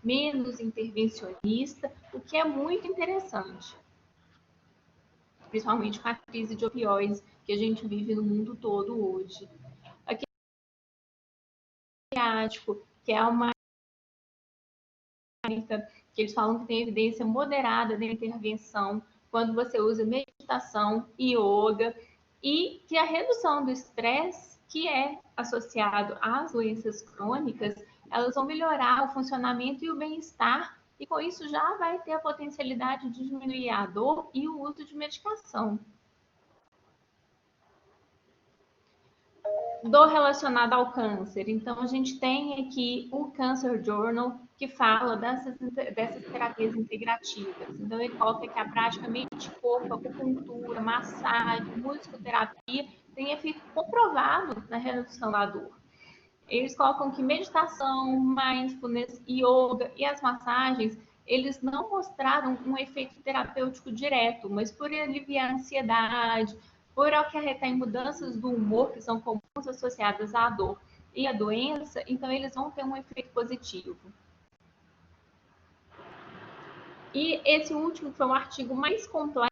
menos intervencionista, o que é muito interessante, principalmente com a crise de opioides que a gente vive no mundo todo hoje. Aqui, que é uma que eles falam que tem evidência moderada da intervenção quando você usa meditação, yoga, e que a redução do estresse, que é associado às doenças crônicas, elas vão melhorar o funcionamento e o bem-estar, e com isso já vai ter a potencialidade de diminuir a dor e o uso de medicação. Dor relacionada ao câncer. Então, a gente tem aqui o Cancer Journal, que fala dessas terapias integrativas. Então, ele coloca que a prática mente-corpo, acupuntura, massagem, musicoterapia tem efeito comprovado na redução da dor. Eles colocam que meditação, mindfulness, yoga e as massagens, eles não mostraram um efeito terapêutico direto, mas por aliviar a ansiedade, por acarretar em mudanças do humor que são comuns associadas à dor e à doença, então eles vão ter um efeito positivo. E esse último foi um artigo mais completo,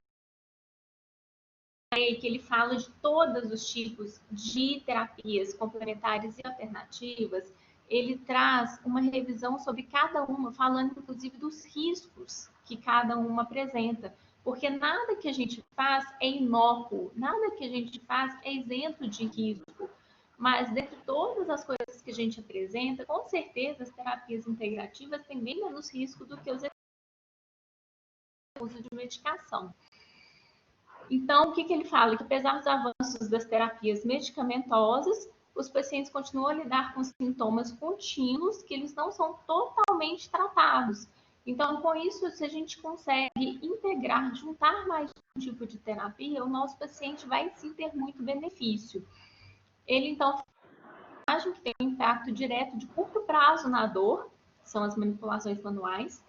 que ele fala de todos os tipos de terapias complementares e alternativas. Ele traz uma revisão sobre cada uma, falando inclusive dos riscos que cada uma apresenta, porque nada que a gente faz é inócuo, nada que a gente faz é isento de risco. Mas, dentre todas as coisas que a gente apresenta, com certeza as terapias integrativas têm bem menos risco do que os uso de medicação. Então, o que ele fala? Que apesar dos avanços das terapias medicamentosas, os pacientes continuam a lidar com sintomas contínuos que eles não são totalmente tratados. Então, com isso, se a gente consegue integrar, juntar mais um tipo de terapia, o nosso paciente vai sim ter muito benefício. Ele, então, acha que tem um impacto direto de curto prazo na dor, que são as manipulações manuais,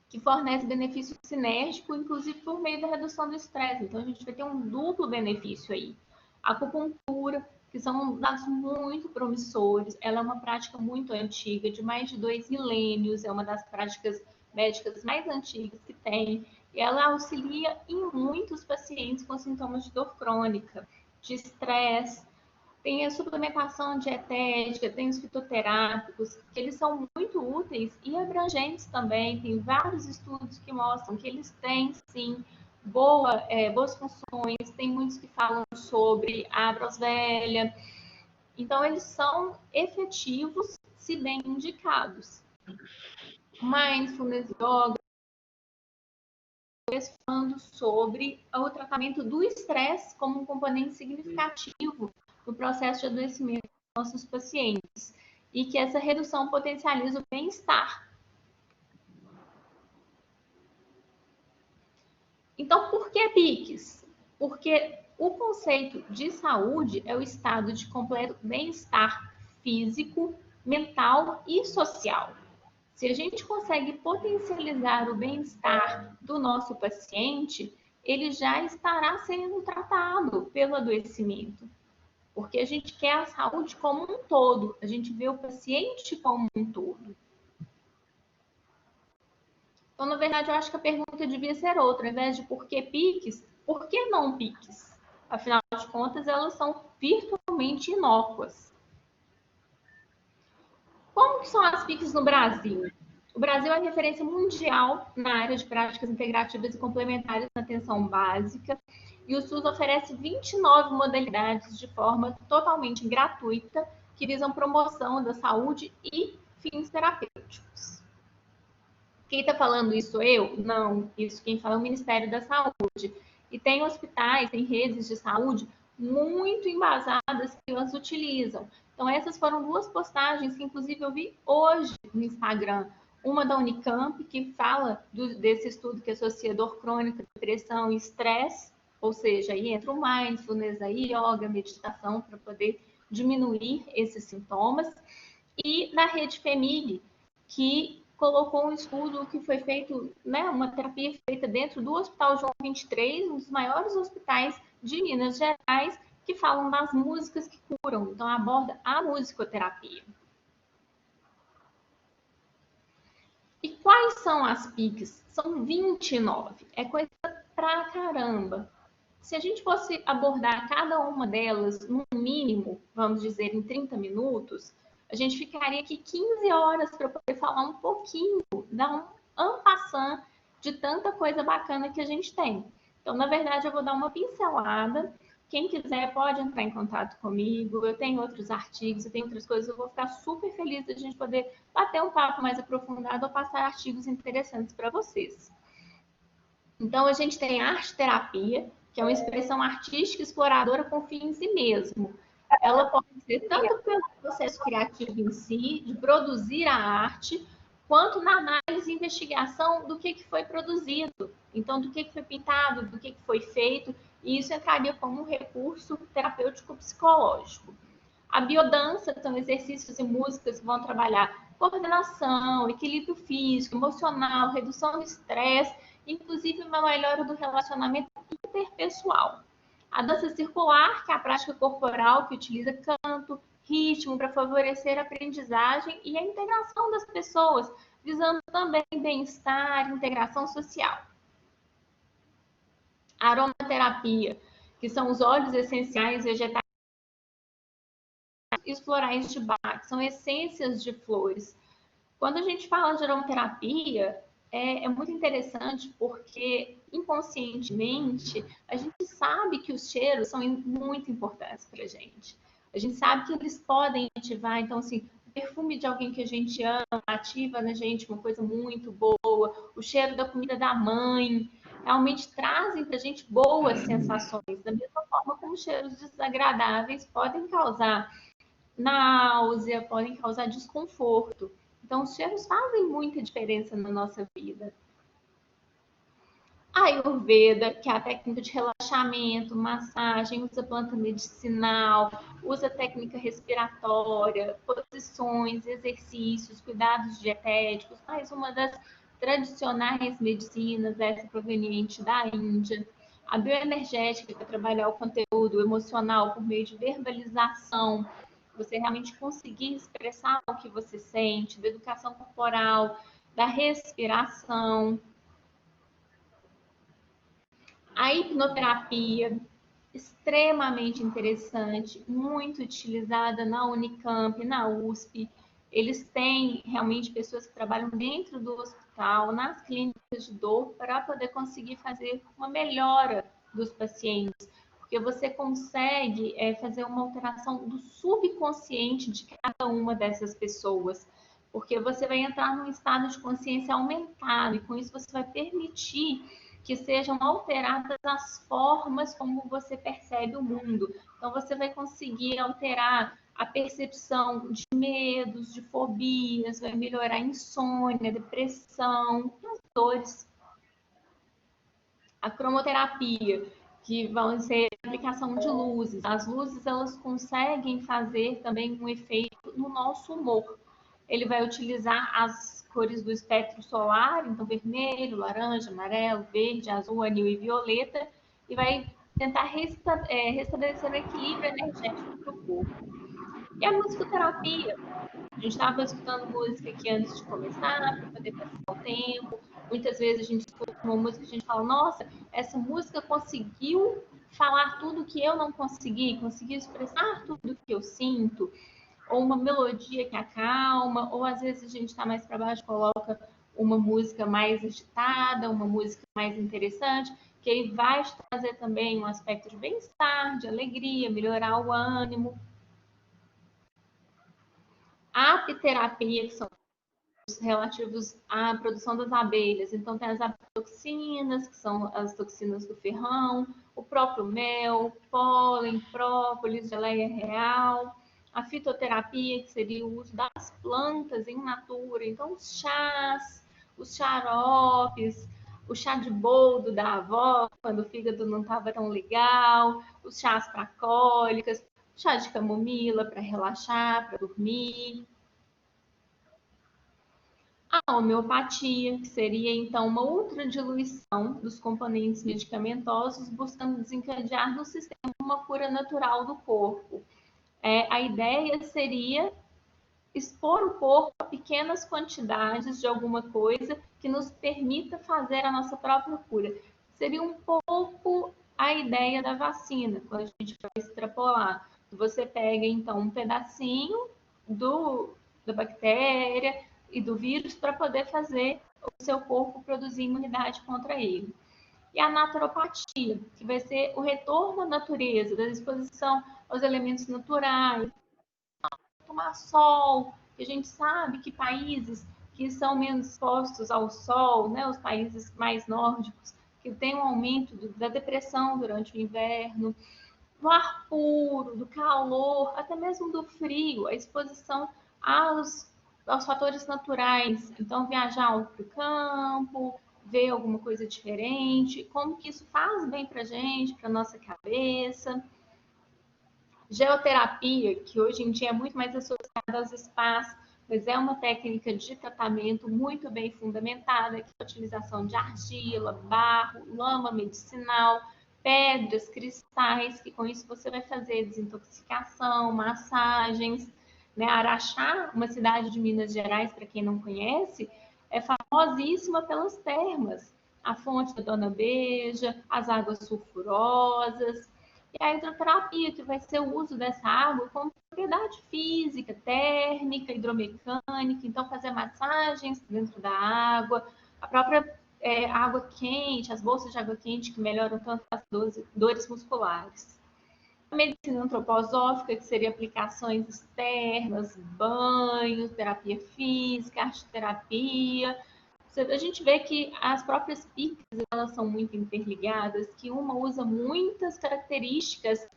que fornece benefício sinérgico, inclusive por meio da redução do estresse. Então, a gente vai ter um duplo benefício aí. A acupuntura, que são dados muito promissores, ela é uma prática muito antiga, de mais de 2 milênios, é uma das práticas médicas mais antigas que tem, e ela auxilia em muitos pacientes com sintomas de dor crônica, de estresse. Tem a suplementação dietética, tem os fitoterápicos, que eles são muito úteis e abrangentes também. Tem vários estudos que mostram que eles têm, sim, boas funções. Tem muitos que falam sobre a brosvelha. Então, eles são efetivos se bem indicados. Mindfulness, yoga, falando sobre o tratamento do estresse como um componente significativo no processo de adoecimento dos nossos pacientes e que essa redução potencializa o bem-estar. Então, por que PICs? Porque o conceito de saúde é o estado de completo bem-estar físico, mental e social. Se a gente consegue potencializar o bem-estar do nosso paciente, ele já estará sendo tratado pelo adoecimento. Porque a gente quer a saúde como um todo, a gente vê o paciente como um todo. Então, na verdade, eu acho que a pergunta devia ser outra. Ao invés de por que PICs, por que não PICs? Afinal de contas, elas são virtualmente inócuas. Como que são as PICs no Brasil? O Brasil é referência mundial na área de práticas integrativas e complementares na atenção básica, e o SUS oferece 29 modalidades de forma totalmente gratuita que visam promoção da saúde e fins terapêuticos. Quem está falando isso sou eu? Não, isso quem fala é o Ministério da Saúde. E tem hospitais, tem redes de saúde muito embasadas que as utilizam. Então, essas foram duas postagens que, inclusive, eu vi hoje no Instagram. Uma da Unicamp, que fala desse estudo que associa dor crônica, depressão e estresse, ou seja, aí entra o mindfulness, a yoga, meditação, para poder diminuir esses sintomas. E na rede FEMIG, que colocou um estudo que foi feito, né, uma terapia feita dentro do Hospital João 23, um dos maiores hospitais de Minas Gerais, que falam das músicas que curam. Então, aborda a musicoterapia. são as PICs? São 29. É coisa pra caramba. Se a gente fosse abordar cada uma delas, no mínimo, vamos dizer, em 30 minutos, a gente ficaria aqui 15 horas para poder falar um pouquinho, dar um en passant de tanta coisa bacana que a gente tem. Então, na verdade, eu vou dar uma pincelada. Quem quiser pode entrar em contato comigo. Eu tenho outros artigos, eu tenho outras coisas. Eu vou ficar super feliz de a gente poder bater um papo mais aprofundado ou passar artigos interessantes para vocês. Então, a gente tem a arte-terapia, que é uma expressão artística exploradora com fim em si mesmo. Ela pode ser tanto pelo processo criativo em si, de produzir a arte, quanto na análise e investigação do que foi produzido. Então, do que foi pintado, do que foi feito, e isso entraria como um recurso terapêutico psicológico. A biodança são exercícios e músicas que vão trabalhar coordenação, equilíbrio físico, emocional, redução do estresse, inclusive uma melhora do relacionamento interpessoal. A dança circular, que é a prática corporal que utiliza canto, ritmo para favorecer a aprendizagem e a integração das pessoas, visando também bem-estar e integração social. A aromaterapia, que são os óleos essenciais vegetais e os florais de Bach, que são essências de flores. Quando a gente fala de aromaterapia, é muito interessante porque inconscientemente a gente sabe que os cheiros são muito importantes para a gente. A gente sabe que eles podem ativar, então, assim, o perfume de alguém que a gente ama ativa na gente uma coisa muito boa, o cheiro da comida da mãe, realmente trazem para a gente boas sensações, da mesma forma como cheiros desagradáveis podem causar náusea, podem causar desconforto. Então, os cheiros fazem muita diferença na nossa vida. A Ayurveda, que é a técnica de relaxamento, massagem, usa planta medicinal, usa técnica respiratória, posições, exercícios, cuidados dietéticos, mais uma das tradicionais medicinas, essa proveniente da Índia. A bioenergética, que é trabalhar o conteúdo emocional por meio de verbalização, você realmente conseguir expressar o que você sente, da educação corporal, da respiração. A hipnoterapia, extremamente interessante, muito utilizada na Unicamp, na USP. Eles têm realmente pessoas que trabalham dentro do hospital, nas clínicas de dor, para poder conseguir fazer uma melhora dos pacientes. Porque você consegue fazer uma alteração do subconsciente de cada uma dessas pessoas. Porque você vai entrar num estado de consciência aumentado e com isso você vai permitir que sejam alteradas as formas como você percebe o mundo. Então, você vai conseguir alterar a percepção de medos, de fobias, vai melhorar a insônia, a depressão, as dores. A cromoterapia, que vão ser a aplicação de luzes. As luzes, elas conseguem fazer também um efeito no nosso humor. Ele vai utilizar as cores do espectro solar, então vermelho, laranja, amarelo, verde, azul, anil e violeta, e vai tentar restabelecer o equilíbrio energético do corpo. E a musicoterapia, a gente estava escutando música aqui antes de começar, para poder passar o tempo. Muitas vezes a gente escuta uma música e a gente fala, nossa, essa música conseguiu falar tudo que eu não consegui, conseguiu expressar tudo que eu sinto, ou uma melodia que acalma, ou às vezes a gente está mais para baixo, coloca uma música mais agitada, uma música mais interessante, que aí vai trazer também um aspecto de bem-estar, de alegria, melhorar o ânimo. A apiterapia, que são os relativos à produção das abelhas. Então, tem as toxinas, que são as toxinas do ferrão, o próprio mel, pólen, própolis, geleia real. A fitoterapia, que seria o uso das plantas em natura. Então, os chás, os xaropes, o chá de boldo da avó, quando o fígado não estava tão legal, os chás para cólicas, chá de camomila para relaxar, para dormir. A homeopatia, que seria então uma ultradiluição dos componentes medicamentosos, buscando desencadear no sistema uma cura natural do corpo. A ideia seria expor o corpo a pequenas quantidades de alguma coisa que nos permita fazer a nossa própria cura. Seria um pouco a ideia da vacina, quando a gente vai extrapolar. Você pega, então, um pedacinho da bactéria e do vírus para poder fazer o seu corpo produzir imunidade contra ele. E a naturopatia, que vai ser o retorno à natureza, da exposição aos elementos naturais, tomar sol, que a gente sabe que países que são menos expostos ao sol, né, os países mais nórdicos, que tem um aumento da depressão durante o inverno, do ar puro, do calor, até mesmo do frio, a exposição aos fatores naturais. Então, viajar para o campo, ver alguma coisa diferente, como que isso faz bem para a gente, para nossa cabeça. Geoterapia, que hoje em dia é muito mais associada aos spas, mas é uma técnica de tratamento muito bem fundamentada, que é a utilização de argila, barro, lama medicinal, pedras, cristais, que com isso você vai fazer desintoxicação, massagens, né? Araxá, uma cidade de Minas Gerais, para quem não conhece, é famosíssima pelas termas, a fonte da Dona Beija, as águas sulfurosas, e a hidroterapia, que vai ser o uso dessa água como propriedade física, térmica, hidromecânica, então fazer massagens dentro da água, a própria água quente, as bolsas de água quente que melhoram tanto as dores musculares. A medicina antroposófica, que seria aplicações externas, banho, terapia física, arte-terapia. A gente vê que as próprias picas elas são muito interligadas, que uma usa muitas características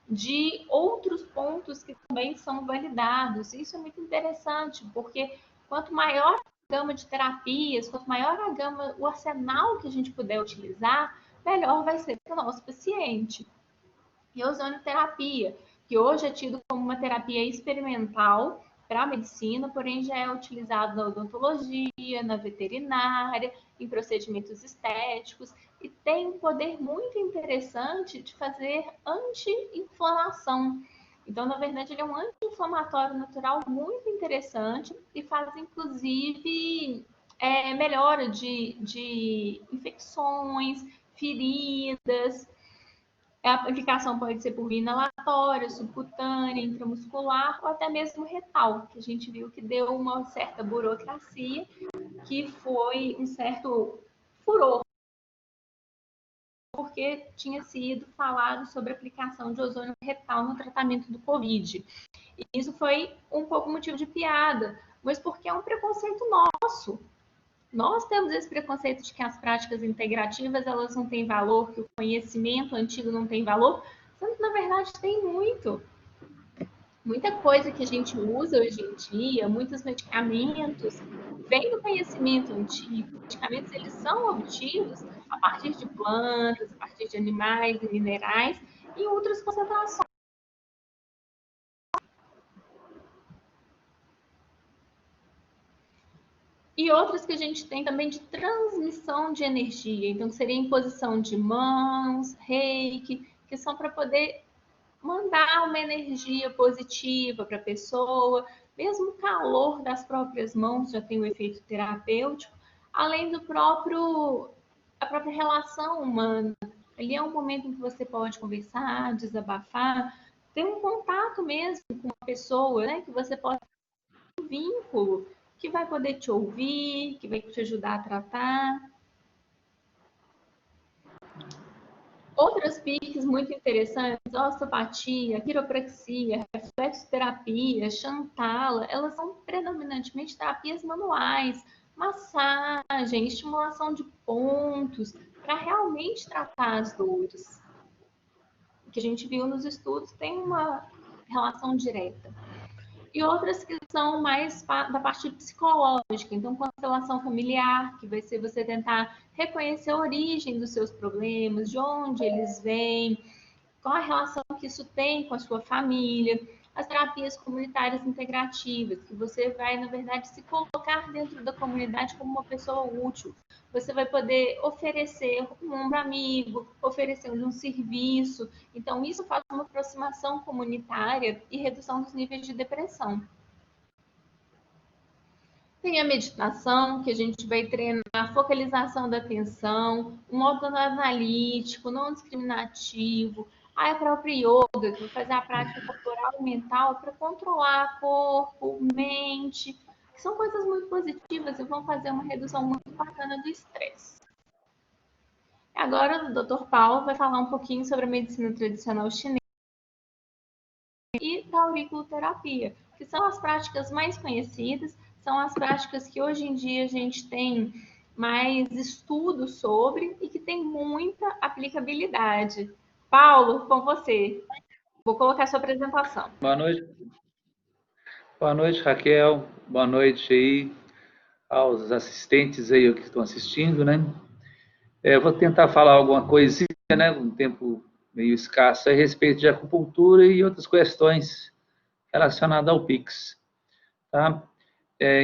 de outros pontos que também são validados. Isso é muito interessante, porque quanto maior a gama de terapias, quanto maior a gama, o arsenal que a gente puder utilizar, melhor vai ser para o nosso paciente. E a ozonoterapia, que hoje é tido como uma terapia experimental para a medicina, porém já é utilizado na odontologia, na veterinária, em procedimentos estéticos, e tem um poder muito interessante de fazer anti-inflamação. Então, na verdade, ele é um anti-inflamatório natural muito interessante e faz, inclusive, melhora de infecções, feridas. A aplicação pode ser por via inalatória, subcutânea, intramuscular ou até mesmo retal, que a gente viu que deu uma certa burocracia, que foi um certo furor, porque tinha sido falado sobre a aplicação de ozônio retal no tratamento do Covid. E isso foi um pouco motivo de piada, mas porque é um preconceito nosso. Nós temos esse preconceito de que as práticas integrativas elas não têm valor, que o conhecimento antigo não tem valor, sendo que na verdade tem muito. Muita coisa que a gente usa hoje em dia, muitos medicamentos, vêm do conhecimento antigo. Os medicamentos eles são obtidos a partir de plantas, a partir de animais e minerais, em outras concentrações. E outras que a gente tem também de transmissão de energia. Então, seria imposição de mãos, reiki, que são para poder mandar uma energia positiva para a pessoa. Mesmo o calor das próprias mãos já tem um efeito terapêutico, além do a própria relação humana. Ali é um momento em que você pode conversar, desabafar, ter um contato mesmo com uma pessoa, né? Que você pode ter um vínculo que vai poder te ouvir, que vai te ajudar a tratar. Outras PICs muito interessantes, osteopatia, quiropraxia, reflexoterapia, Shantala, elas são predominantemente terapias manuais, massagem, estimulação de pontos, para realmente tratar as dores. O que a gente viu nos estudos tem uma relação direta. E outras que são mais da parte psicológica, então constelação familiar, que vai ser você tentar reconhecer a origem dos seus problemas, de onde eles vêm, qual a relação que isso tem com a sua família, as terapias comunitárias integrativas, que você vai, na verdade, se colocar dentro da comunidade como uma pessoa útil. Você vai poder oferecer um ombro amigo, oferecer um serviço. Então, isso faz uma aproximação comunitária e redução dos níveis de depressão. Tem a meditação, que a gente vai treinar a focalização da atenção, um modo analítico, não discriminativo. Aí a própria yoga, que vai fazer a prática corporal e mental para controlar corpo, mente, que são coisas muito positivas e vão fazer uma redução muito bacana do estresse. Agora o Dr. Paulo vai falar um pouquinho sobre a medicina tradicional chinesa e da auriculoterapia, que são as práticas mais conhecidas, são as práticas que hoje em dia a gente tem mais estudos sobre e que tem muita aplicabilidade. Paulo, com você. Vou colocar sua apresentação. Boa noite, Raquel. Boa noite aí aos assistentes aí que estão assistindo, né? Vou tentar falar alguma coisinha, né? Um tempo meio escasso a respeito de acupuntura e outras questões relacionadas ao Pix, tá?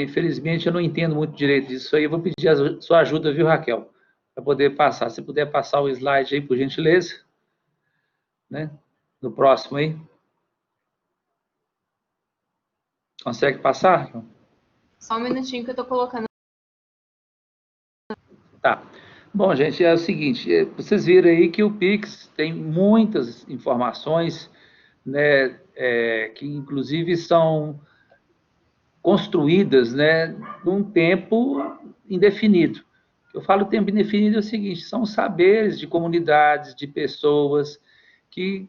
Infelizmente eu não entendo muito direito disso aí. Eu vou pedir a sua ajuda, viu, Raquel? Para poder passar. Se puder passar o slide aí, por gentileza, né? No próximo aí. Consegue passar, Raquel? Só um minutinho que eu estou colocando. Tá. Bom, gente, é o seguinte, vocês viram aí que o Pix tem muitas informações, né, que inclusive são construídas, né, num tempo indefinido. Eu falo tempo indefinido é o seguinte, são saberes de comunidades, de pessoas que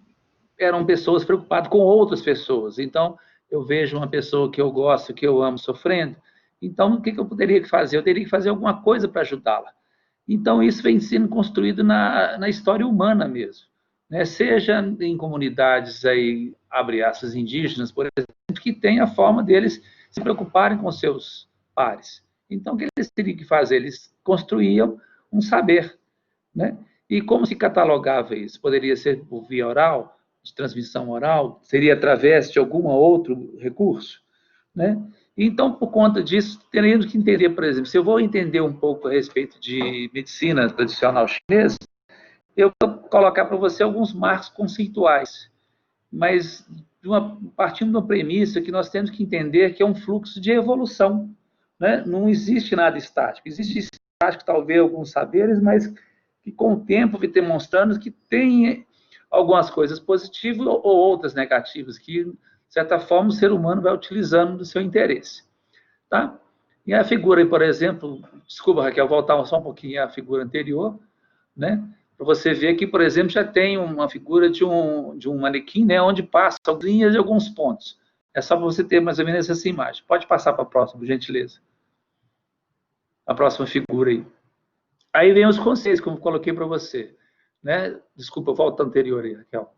eram pessoas preocupadas com outras pessoas. Então, eu vejo uma pessoa que eu gosto, que eu amo, sofrendo, então o que eu poderia fazer? Eu teria que fazer alguma coisa para ajudá-la. Então, isso vem sendo construído na história humana mesmo, né? Seja em comunidades, aí, abre aspas, indígenas, por exemplo, que tem a forma deles se preocuparem com seus pares. Então, o que eles teriam que fazer? Eles construíam um saber, né? E como se catalogava isso? Poderia ser por via oral, de transmissão oral? Seria através de algum outro recurso, né? Então, por conta disso, teremos que entender, por exemplo, se eu vou entender um pouco a respeito de medicina tradicional chinesa, eu vou colocar para você alguns marcos conceituais, mas partindo de uma premissa que nós temos que entender que é um fluxo de evolução, né? Não existe nada estático. Existe estático, talvez, alguns saberes, mas que com o tempo vem demonstrando que tem algumas coisas positivas ou outras negativas, que, de certa forma, o ser humano vai utilizando do seu interesse. Tá? E a figura, por exemplo, desculpa, Raquel, voltar só um pouquinho à figura anterior, né? Para você ver que, por exemplo, já tem uma figura de um manequim, né, onde passa linhas de alguns pontos. É só para você ter mais ou menos essa imagem. Pode passar para a próxima, por gentileza. A próxima figura aí. Aí vem os conceitos, como eu coloquei para você. Né? Desculpa, volta anterior aí, Raquel.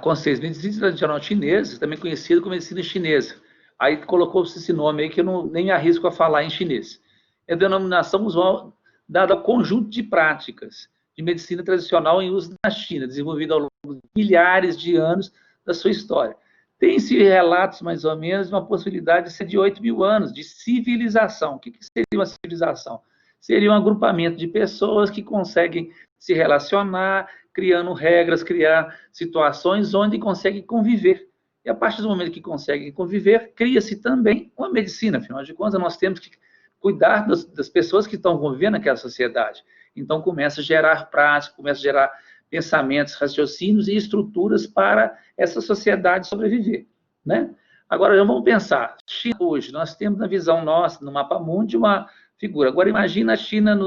Conceitos, medicina tradicional chinesa, também conhecido como medicina chinesa. Aí colocou-se esse nome aí que eu nem me arrisco a falar em chinês. É a denominação usual dada ao conjunto de práticas de medicina tradicional em uso na China, desenvolvida ao longo de milhares de anos da sua história. Tem-se relatos, mais ou menos, de uma possibilidade de ser de 8 mil anos, de civilização. O que seria uma civilização? Seria um agrupamento de pessoas que conseguem se relacionar, criando regras, criar situações onde conseguem conviver. E a partir do momento que conseguem conviver, cria-se também uma medicina. Afinal de contas, nós temos que cuidar das pessoas que estão convivendo naquela sociedade. Então, começa a gerar prática, começa a gerar pensamentos, raciocínios e estruturas para essa sociedade sobreviver, né? Agora, vamos pensar. China hoje, nós temos na visão nossa, no mapa mundi, uma figura. Agora, imagina a China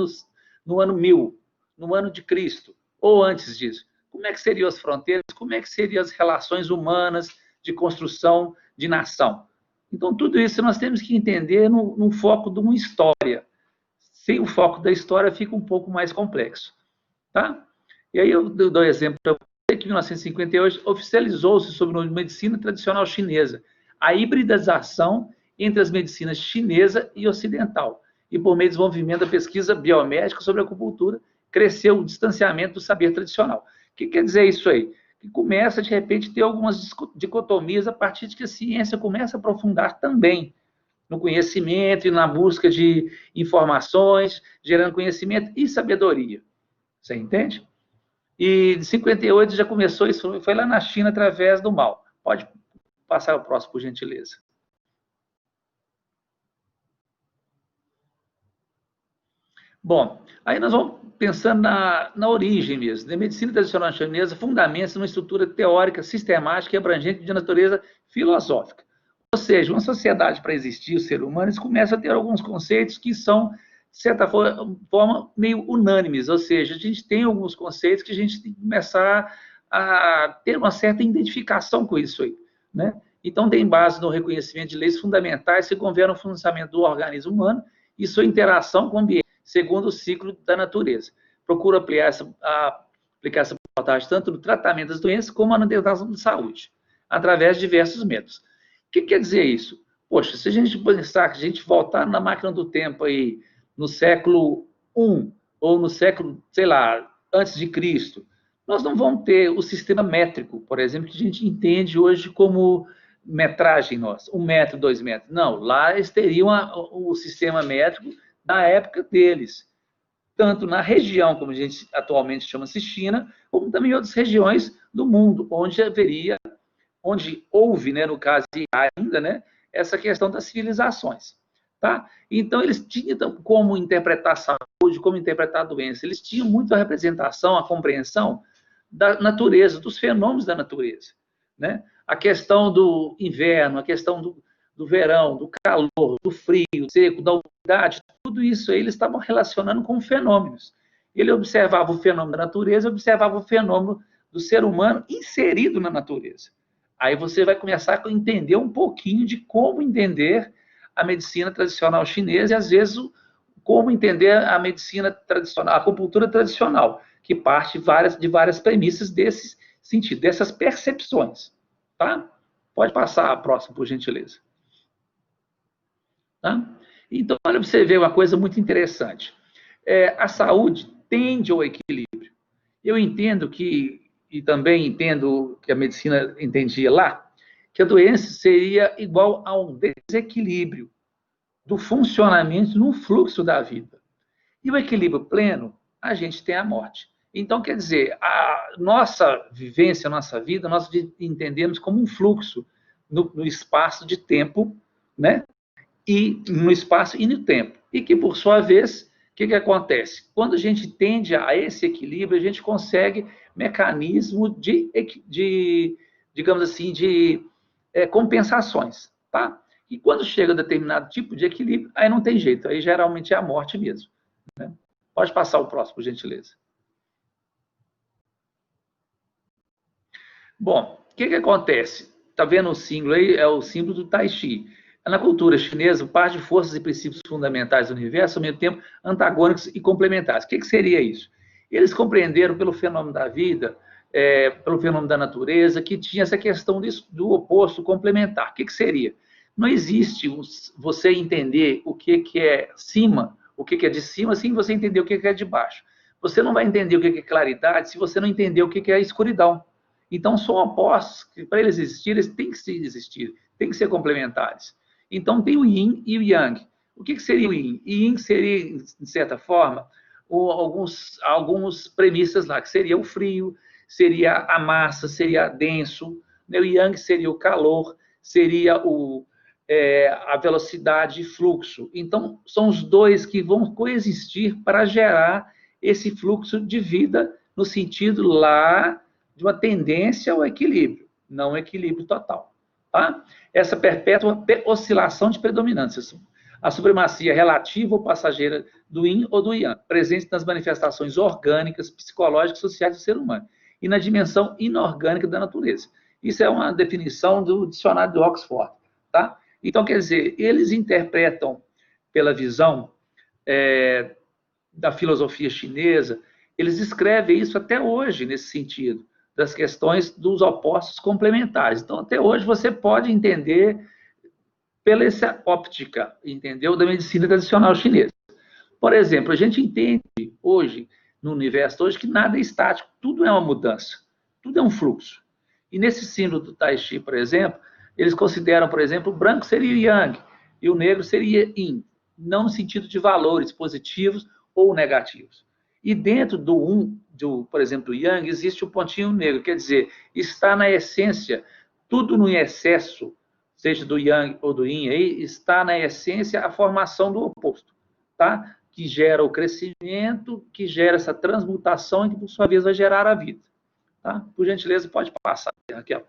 no ano 1000, no ano de Cristo, ou antes disso. Como é que seriam as fronteiras? Como é que seriam as relações humanas de construção de nação? Então, tudo isso nós temos que entender no foco de uma história. Sem o foco da história, fica um pouco mais complexo. Tá? E aí eu dou exemplo para você que em 1958 oficializou-se sobre a medicina tradicional chinesa, a hibridização entre as medicinas chinesa e ocidental. E por meio do desenvolvimento da pesquisa biomédica sobre a acupuntura, cresceu o distanciamento do saber tradicional. O que quer dizer isso aí? Que começa, de repente, a ter algumas dicotomias a partir de que a ciência começa a aprofundar também no conhecimento e na busca de informações, gerando conhecimento e sabedoria. Você entende? E em 58 já começou isso, foi lá na China através do Mao. Pode passar o próximo, por gentileza. Bom, aí nós vamos pensando na origem mesmo. A medicina tradicional chinesa fundamenta-se numa estrutura teórica, sistemática e abrangente de natureza filosófica. Ou seja, uma sociedade, para existir, o ser humano, eles começam a ter alguns conceitos que são, de certa forma, meio unânimes. Ou seja, a gente tem alguns conceitos que a gente tem que começar a ter uma certa identificação com isso aí, né? Então, tem base no reconhecimento de leis fundamentais que governam o funcionamento do organismo humano e sua interação com o ambiente, segundo o ciclo da natureza. Procura aplicar essa abordagem tanto no tratamento das doenças como na manutenção de saúde, através de diversos métodos. O que quer dizer isso? Poxa, se a gente pensar que a gente voltar na máquina do tempo aí, no século I, ou no século, sei lá, antes de Cristo, nós não vamos ter o sistema métrico, por exemplo, que a gente entende hoje como metragem nossa, 1 metro, 2 metros. Não, lá eles teriam o sistema métrico da época deles, tanto na região, como a gente atualmente chama-se China, como também em outras regiões do mundo, onde houve, né, no caso ainda, né, essa questão das civilizações. Tá? Então, eles tinham como interpretar a saúde, como interpretar a doença. Eles tinham muito a representação, a compreensão da natureza, dos fenômenos da natureza. Né? A questão do inverno, a questão do verão, do calor, do frio, do seco, da umidade, tudo isso aí eles estavam relacionando com fenômenos. Ele observava o fenômeno da natureza, observava o fenômeno do ser humano inserido na natureza. Aí você vai começar a entender um pouquinho de como entender a medicina tradicional chinesa e, às vezes, como entender a medicina tradicional, a acupuntura tradicional, que parte de várias premissas desse sentido, dessas percepções. Tá? Pode passar a próxima, por gentileza. Tá? Então, olha para você ver uma coisa muito interessante. A saúde tende ao equilíbrio. Eu entendo que, e também entendo que a medicina entendia lá, que a doença seria igual a um desequilíbrio do funcionamento no fluxo da vida. E o equilíbrio pleno, a gente tem a morte. Então, quer dizer, a nossa vivência, a nossa vida, nós entendemos como um fluxo no espaço de tempo, né? E no espaço e no tempo. E que, por sua vez, o que acontece? Quando a gente tende a esse equilíbrio, a gente consegue mecanismo de digamos assim, de compensações, tá? E quando chega a determinado tipo de equilíbrio, aí não tem jeito, aí geralmente é a morte mesmo. Né? Pode passar o próximo, por gentileza. Bom, o que acontece? Está vendo o símbolo aí? É o símbolo do Tai Chi. Na cultura chinesa, o par de forças e princípios fundamentais do universo, ao mesmo tempo antagônicos e complementares. O que seria isso? Eles compreenderam pelo fenômeno da vida, pelo fenômeno da natureza, que tinha essa questão do oposto complementar. O que seria? Não existe você entender o que é cima, o que é de cima, sem você entender o que é de baixo. Você não vai entender o que é claridade se você não entender o que é a escuridão. Então, são opostos que, para eles existirem, eles têm que existir, têm que ser complementares. Então, tem o Yin e o Yang. O que seria o Yin? O Yin seria, de certa forma, algumas premissas lá, que seria o frio, seria a massa, seria denso, né? O Yang seria o calor, seria a velocidade e fluxo. Então, são os dois que vão coexistir para gerar esse fluxo de vida no sentido lá de uma tendência ao equilíbrio, não um equilíbrio total. Tá? Essa perpétua oscilação de predominância, a supremacia relativa ou passageira do Yin ou do Yang, presente nas manifestações orgânicas, psicológicas e sociais do ser humano, e na dimensão inorgânica da natureza. Isso é uma definição do dicionário de Oxford. Tá? Então, quer dizer, eles interpretam pela visão da filosofia chinesa, eles escrevem isso até hoje nesse sentido, das questões dos opostos complementares. Então, até hoje, você pode entender pela essa óptica, entendeu? Da medicina tradicional chinesa. Por exemplo, a gente entende hoje, no universo hoje, que nada é estático, tudo é uma mudança, tudo é um fluxo. E nesse símbolo do Tai Chi, por exemplo, eles consideram, por exemplo, o branco seria Yang e o negro seria Yin, não no sentido de valores positivos ou negativos. E dentro por exemplo, do Yang, existe o pontinho negro, quer dizer, está na essência, tudo no excesso, seja do Yang ou do Yin, aí, está na essência a formação do oposto, tá? que gera o crescimento, que gera essa transmutação e que, por sua vez, vai gerar a vida. Tá? Por gentileza, pode passar, Raquel.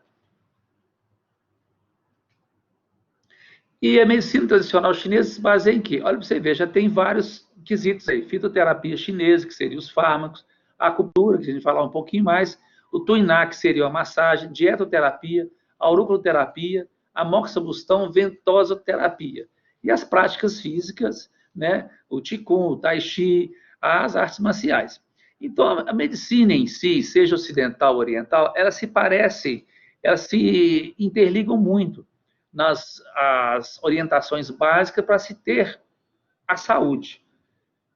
E a medicina tradicional chinesa se baseia em quê? Olha para você ver, já tem vários quesitos aí. Fitoterapia chinesa, que seria os fármacos, a acupuntura, que a gente vai falar um pouquinho mais, o tuiná, que seria a massagem, dietoterapia, a auriculoterapia, a moxabustão, ventosoterapia. E as práticas físicas, né? O Qigong, o Tai Chi, as artes marciais. Então, a medicina em si, seja ocidental ou oriental, elas se parecem, elas se interligam muito nas as orientações básicas para se ter a saúde,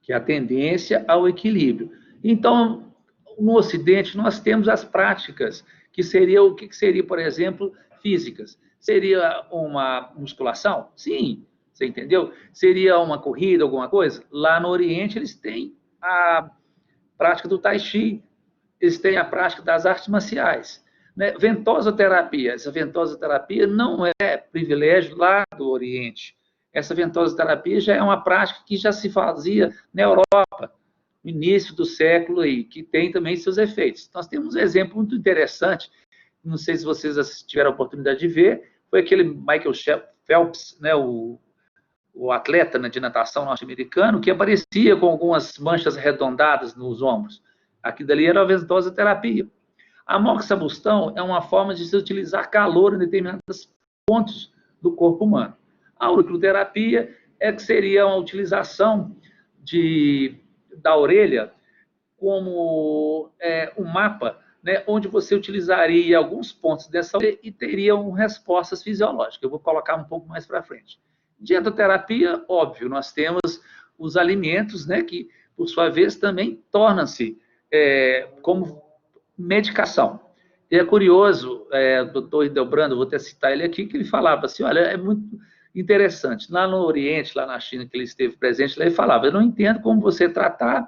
que é a tendência ao equilíbrio. Então, no Ocidente, nós temos as práticas, que seria o que seria, por exemplo, físicas. Seria uma musculação? Sim, você entendeu? Seria uma corrida, alguma coisa? Lá no Oriente, eles têm a prática do Tai Chi, eles têm a prática das artes marciais. Né? Ventosoterapia. Essa ventosoterapia não é privilégio lá do Oriente. Essa ventosoterapia já é uma prática que já se fazia na Europa, no início do século, e que tem também seus efeitos. Nós temos um exemplo muito interessante, não sei se vocês tiveram a oportunidade de ver, foi aquele Michael Phelps, né, o atleta, né, de natação norte-americano, que aparecia com algumas manchas arredondadas nos ombros. Aqui dali era a ventosoterapia. A moxabustão é uma forma de se utilizar calor em determinados pontos do corpo humano. A auriculoterapia é que seria uma utilização da orelha como um mapa, né, onde você utilizaria alguns pontos dessa orelha e teriam respostas fisiológicas. Eu vou colocar um pouco mais para frente. Dietoterapia, óbvio, nós temos os alimentos, né, que, por sua vez, também tornam-se como medicação. E é curioso, o doutor Hildebrando, vou até citar ele aqui, que ele falava assim, olha, é muito interessante, lá no Oriente, lá na China, que ele esteve presente, ele falava, eu não entendo como você tratar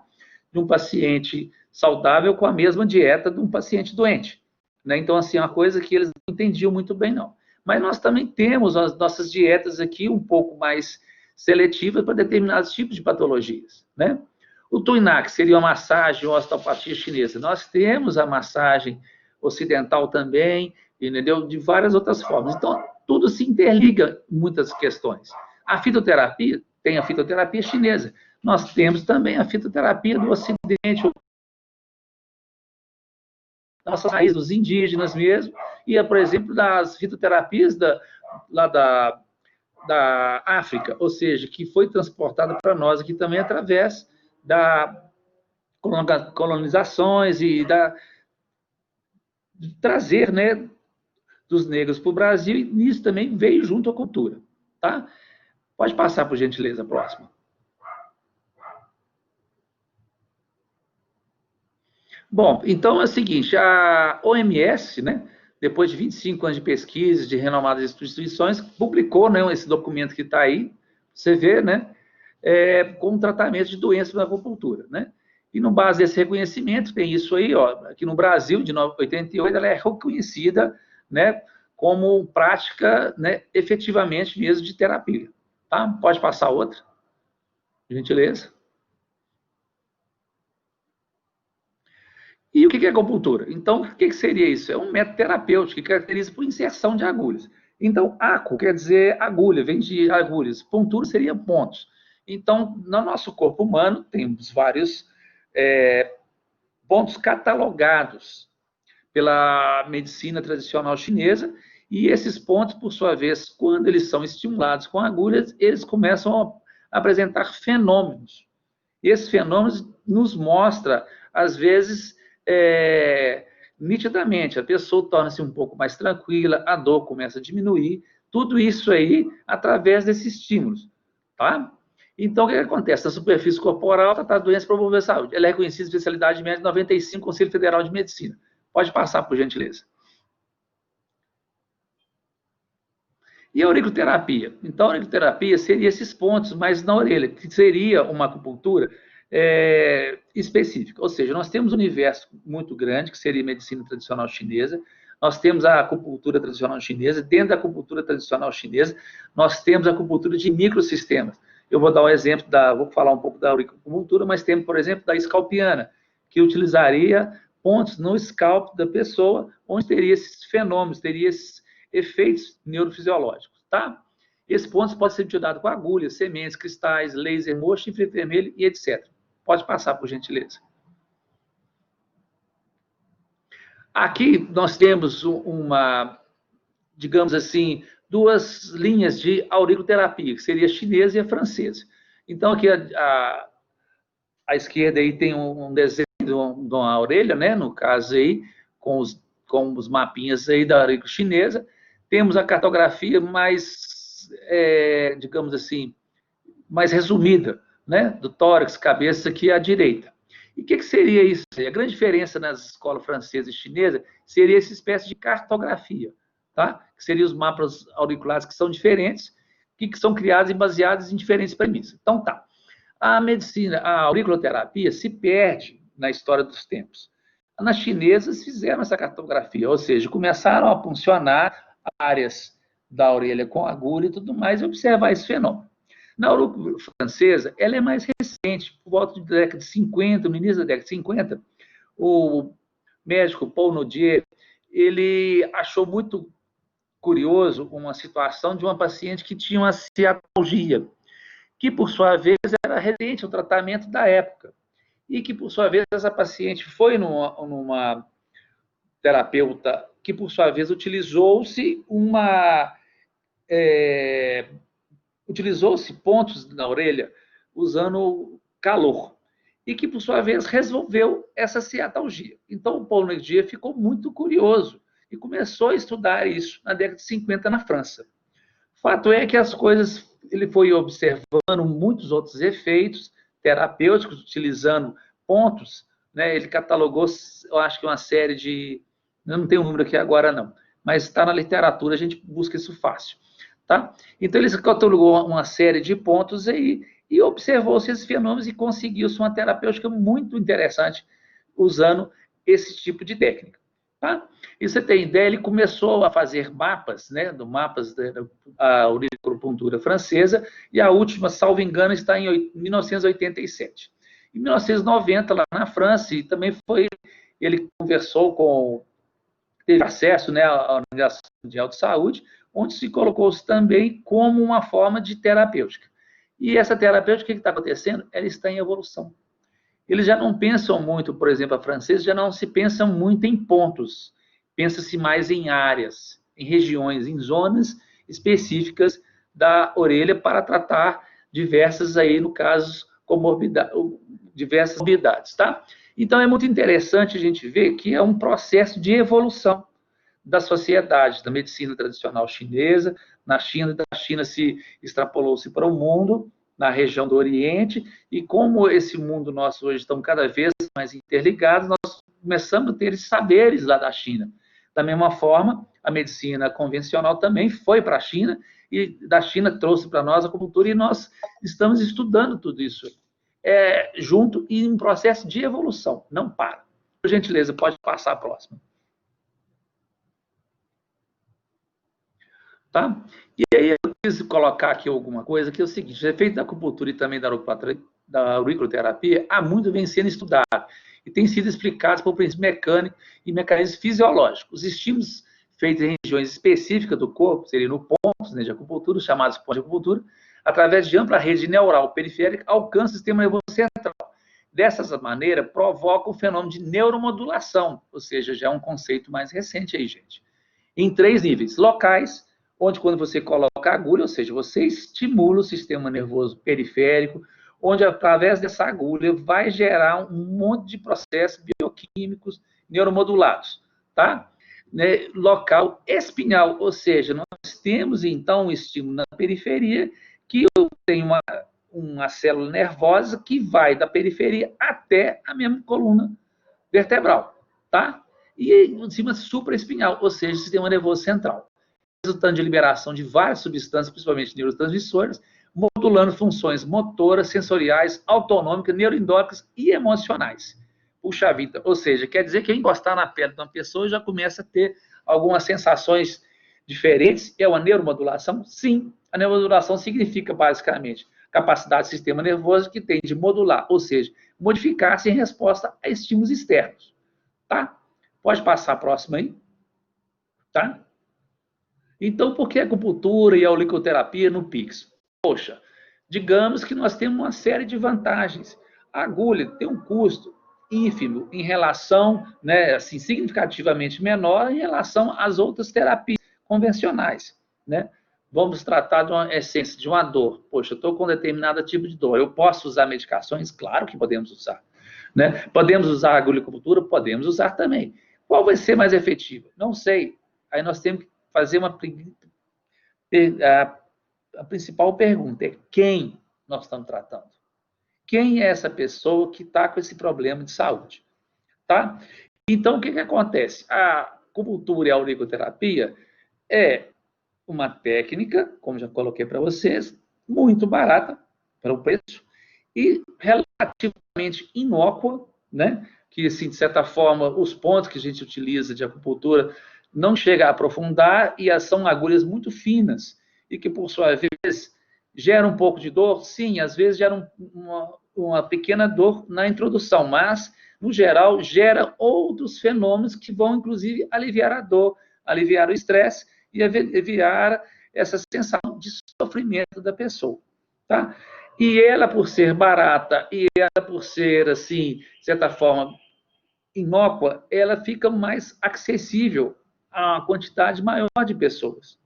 de um paciente saudável com a mesma dieta de um paciente doente. Né? Então, assim, é uma coisa que eles não entendiam muito bem, não. Mas nós também temos as nossas dietas aqui um pouco mais seletivas para determinados tipos de patologias, né? O Tuiná, que seria uma massagem ou osteopatia chinesa. Nós temos a massagem ocidental também, entendeu? De várias outras formas. Então, tudo se interliga em muitas questões. A fitoterapia, tem a fitoterapia chinesa. Nós temos também a fitoterapia do Ocidente, nossas raízes dos indígenas mesmo, e, por exemplo, das fitoterapias lá da África, ou seja, que foi transportada para nós aqui também através da colonizações e de trazer, né, dos negros para o Brasil, e nisso também veio junto à cultura. Tá? Pode passar, por gentileza, a próxima. Bom, então é o seguinte, a OMS, né, depois de 25 anos de pesquisa de renomadas instituições, publicou, né, esse documento que está aí, você vê, né, como tratamento de doenças na acupuntura, né? E, no base desse reconhecimento, tem isso aí, ó, aqui no Brasil, de 1988, ela é reconhecida, né, como prática, né, efetivamente mesmo de terapia. Tá? Pode passar outra, por gentileza. E o que é acupuntura? Então, o que seria isso? É um método terapêutico que caracteriza por inserção de agulhas. Então, acu quer dizer agulha, vem de agulhas. Puntura seria pontos. Então, no nosso corpo humano, temos vários pontos catalogados pela medicina tradicional chinesa, e esses pontos, por sua vez, quando eles são estimulados com agulhas, eles começam a apresentar fenômenos. E esses fenômenos nos mostram, às vezes, nitidamente, a pessoa torna-se um pouco mais tranquila, a dor começa a diminuir, tudo isso aí através desses estímulos, tá? Então, o que acontece? Na superfície corporal, tratar doenças e promover a saúde. Ela é reconhecida especialidade médica 95, Conselho Federal de Medicina. Pode passar, por gentileza. E a auriculoterapia? Então, a auriculoterapia seria esses pontos, mas na orelha, que seria uma acupuntura específica. Ou seja, nós temos um universo muito grande, que seria a medicina tradicional chinesa, nós temos a acupuntura tradicional chinesa, dentro da acupuntura tradicional chinesa, nós temos a acupuntura de microsistemas. Eu vou dar um exemplo, vou falar um pouco da auriculopuntura, mas temos, por exemplo, da scalpiana, que utilizaria pontos no scalp da pessoa, onde teria esses fenômenos, teria esses efeitos neurofisiológicos, tá? Esses pontos podem ser utilizados com agulhas, sementes, cristais, laser mocho, infravermelho e etc. Pode passar, por gentileza. Aqui nós temos digamos assim, duas linhas de auriculoterapia, que seria a chinesa e a francesa. Então, aqui à esquerda aí tem um desenho de uma orelha, né? No caso aí, com os mapinhas aí da aurícula chinesa. Temos a cartografia mais, digamos assim, mais resumida, né? Do tórax, cabeça, aqui à direita. E o que seria isso? A grande diferença nas escolas francesa e chinesa seria essa espécie de cartografia, tá? Que seriam os mapas auriculares que são diferentes, que são criados e baseados em diferentes premissas. Então, tá. A medicina, a auriculoterapia se perde na história dos tempos. Nas chinesas fizeram essa cartografia, ou seja, começaram a funcionar áreas da orelha com agulha e tudo mais e observar esse fenômeno. Na auriculo francesa, ela é mais recente, por volta da década de 50, no início da década de 50, o médico Paul Naudier, ele achou muito curioso uma situação de uma paciente que tinha uma ciatalgia, que, por sua vez, era resistente ao tratamento da época. E que, por sua vez, essa paciente foi numa terapeuta que, por sua vez, utilizou-se pontos na orelha usando calor. E que, por sua vez, resolveu essa ciatalgia. Então, o Paul Naudier ficou muito curioso e começou a estudar isso na década de 50 na França. Fato é que as coisas, ele foi observando muitos outros efeitos terapêuticos, utilizando pontos, né? Ele catalogou, eu acho que uma série de, eu não tenho o número aqui agora não, mas está na literatura, a gente busca isso fácil, tá? Então ele catalogou uma série de pontos aí e observou esses fenômenos e conseguiu-se uma terapêutica muito interessante usando esse tipo de técnica. Tá? E você tem ideia, ele começou a fazer mapas, né, mapas da auriculopuntura francesa, e a última, salvo engano, está em 1987. Em 1990, lá na França, e também ele conversou teve acesso, né, à Organização Mundial de Saúde, onde se colocou também como uma forma de terapêutica. E essa terapêutica, o que está acontecendo? Ela está em evolução. Eles já não pensam muito, por exemplo, a francesa já não se pensa muito em pontos, pensa-se mais em áreas, em regiões, em zonas específicas da orelha para tratar diversas aí, no caso, diversas morbidades, tá? Então é muito interessante a gente ver que é um processo de evolução da sociedade, da medicina tradicional chinesa, da China se extrapolou-se para o mundo, na região do Oriente, e como esse mundo nosso hoje estão cada vez mais interligados, nós começamos a ter esses saberes lá da China. Da mesma forma, a medicina convencional também foi para a China, e da China trouxe para nós a acupuntura, e nós estamos estudando tudo isso junto e em processo de evolução, não para. Por gentileza, pode passar a próxima. Tá? E aí eu preciso colocar aqui alguma coisa, que é o seguinte: o efeito da acupuntura e também da auriculoterapia há muito vem sendo estudado e tem sido explicado por princípios mecânicos e mecanismos fisiológicos. Os estímulos feitos em regiões específicas do corpo, seriam no pontos, né, de acupuntura, chamados pontos de acupuntura, através de ampla rede neural periférica, alcançam o sistema nervoso central. Dessa maneira, provoca o fenômeno de neuromodulação, ou seja, já é um conceito mais recente aí, gente. Em 3 níveis: locais, onde quando você coloca a agulha, ou seja, você estimula o sistema nervoso periférico, onde através dessa agulha vai gerar um monte de processos bioquímicos neuromodulados, tá? Né? Local espinhal, ou seja, nós temos então um estímulo na periferia, que eu tenho uma célula nervosa que vai da periferia até a mesma coluna vertebral, tá? E em cima supraespinhal, ou seja, sistema nervoso central, resultando de liberação de várias substâncias, principalmente neurotransmissores, modulando funções motoras, sensoriais, autonômicas, neuroendócrinas e emocionais. Puxa vida, ou seja, quer dizer que encostar na pele de uma pessoa já começa a ter algumas sensações diferentes. É uma neuromodulação? Sim. A neuromodulação significa, basicamente, capacidade do sistema nervoso que tem de modular, ou seja, modificar-se em resposta a estímulos externos. Tá? Pode passar a próxima aí. Tá? Então, por que a acupuntura e a auriculoterapia no PIX? Poxa, digamos que nós temos uma série de vantagens. A agulha tem um custo ínfimo em relação, né, assim, significativamente menor em relação às outras terapias convencionais, né? Vamos tratar de uma essência, de uma dor. Poxa, eu estou com determinado tipo de dor. Eu posso usar medicações? Claro que podemos usar. Né? Podemos usar a acupuntura? Podemos usar também. Qual vai ser mais efetiva? Não sei. Aí nós temos que fazer a principal pergunta é quem nós estamos tratando? Quem é essa pessoa que está com esse problema de saúde? Tá? Então, o que acontece? A acupuntura e a auriculoterapia é uma técnica, como já coloquei para vocês, muito barata para o preço e relativamente inócua, né? Que, assim, de certa forma, os pontos que a gente utiliza de acupuntura não chega a aprofundar e são agulhas muito finas e que, por sua vez, geram um pouco de dor. Sim, às vezes geram uma pequena dor na introdução, mas, no geral, gera outros fenômenos que vão, inclusive, aliviar a dor, aliviar o estresse e aliviar essa sensação de sofrimento da pessoa, tá? E ela, por ser barata, e ela, por ser, assim, de certa forma, inócua, ela fica mais acessível a uma quantidade maior de pessoas.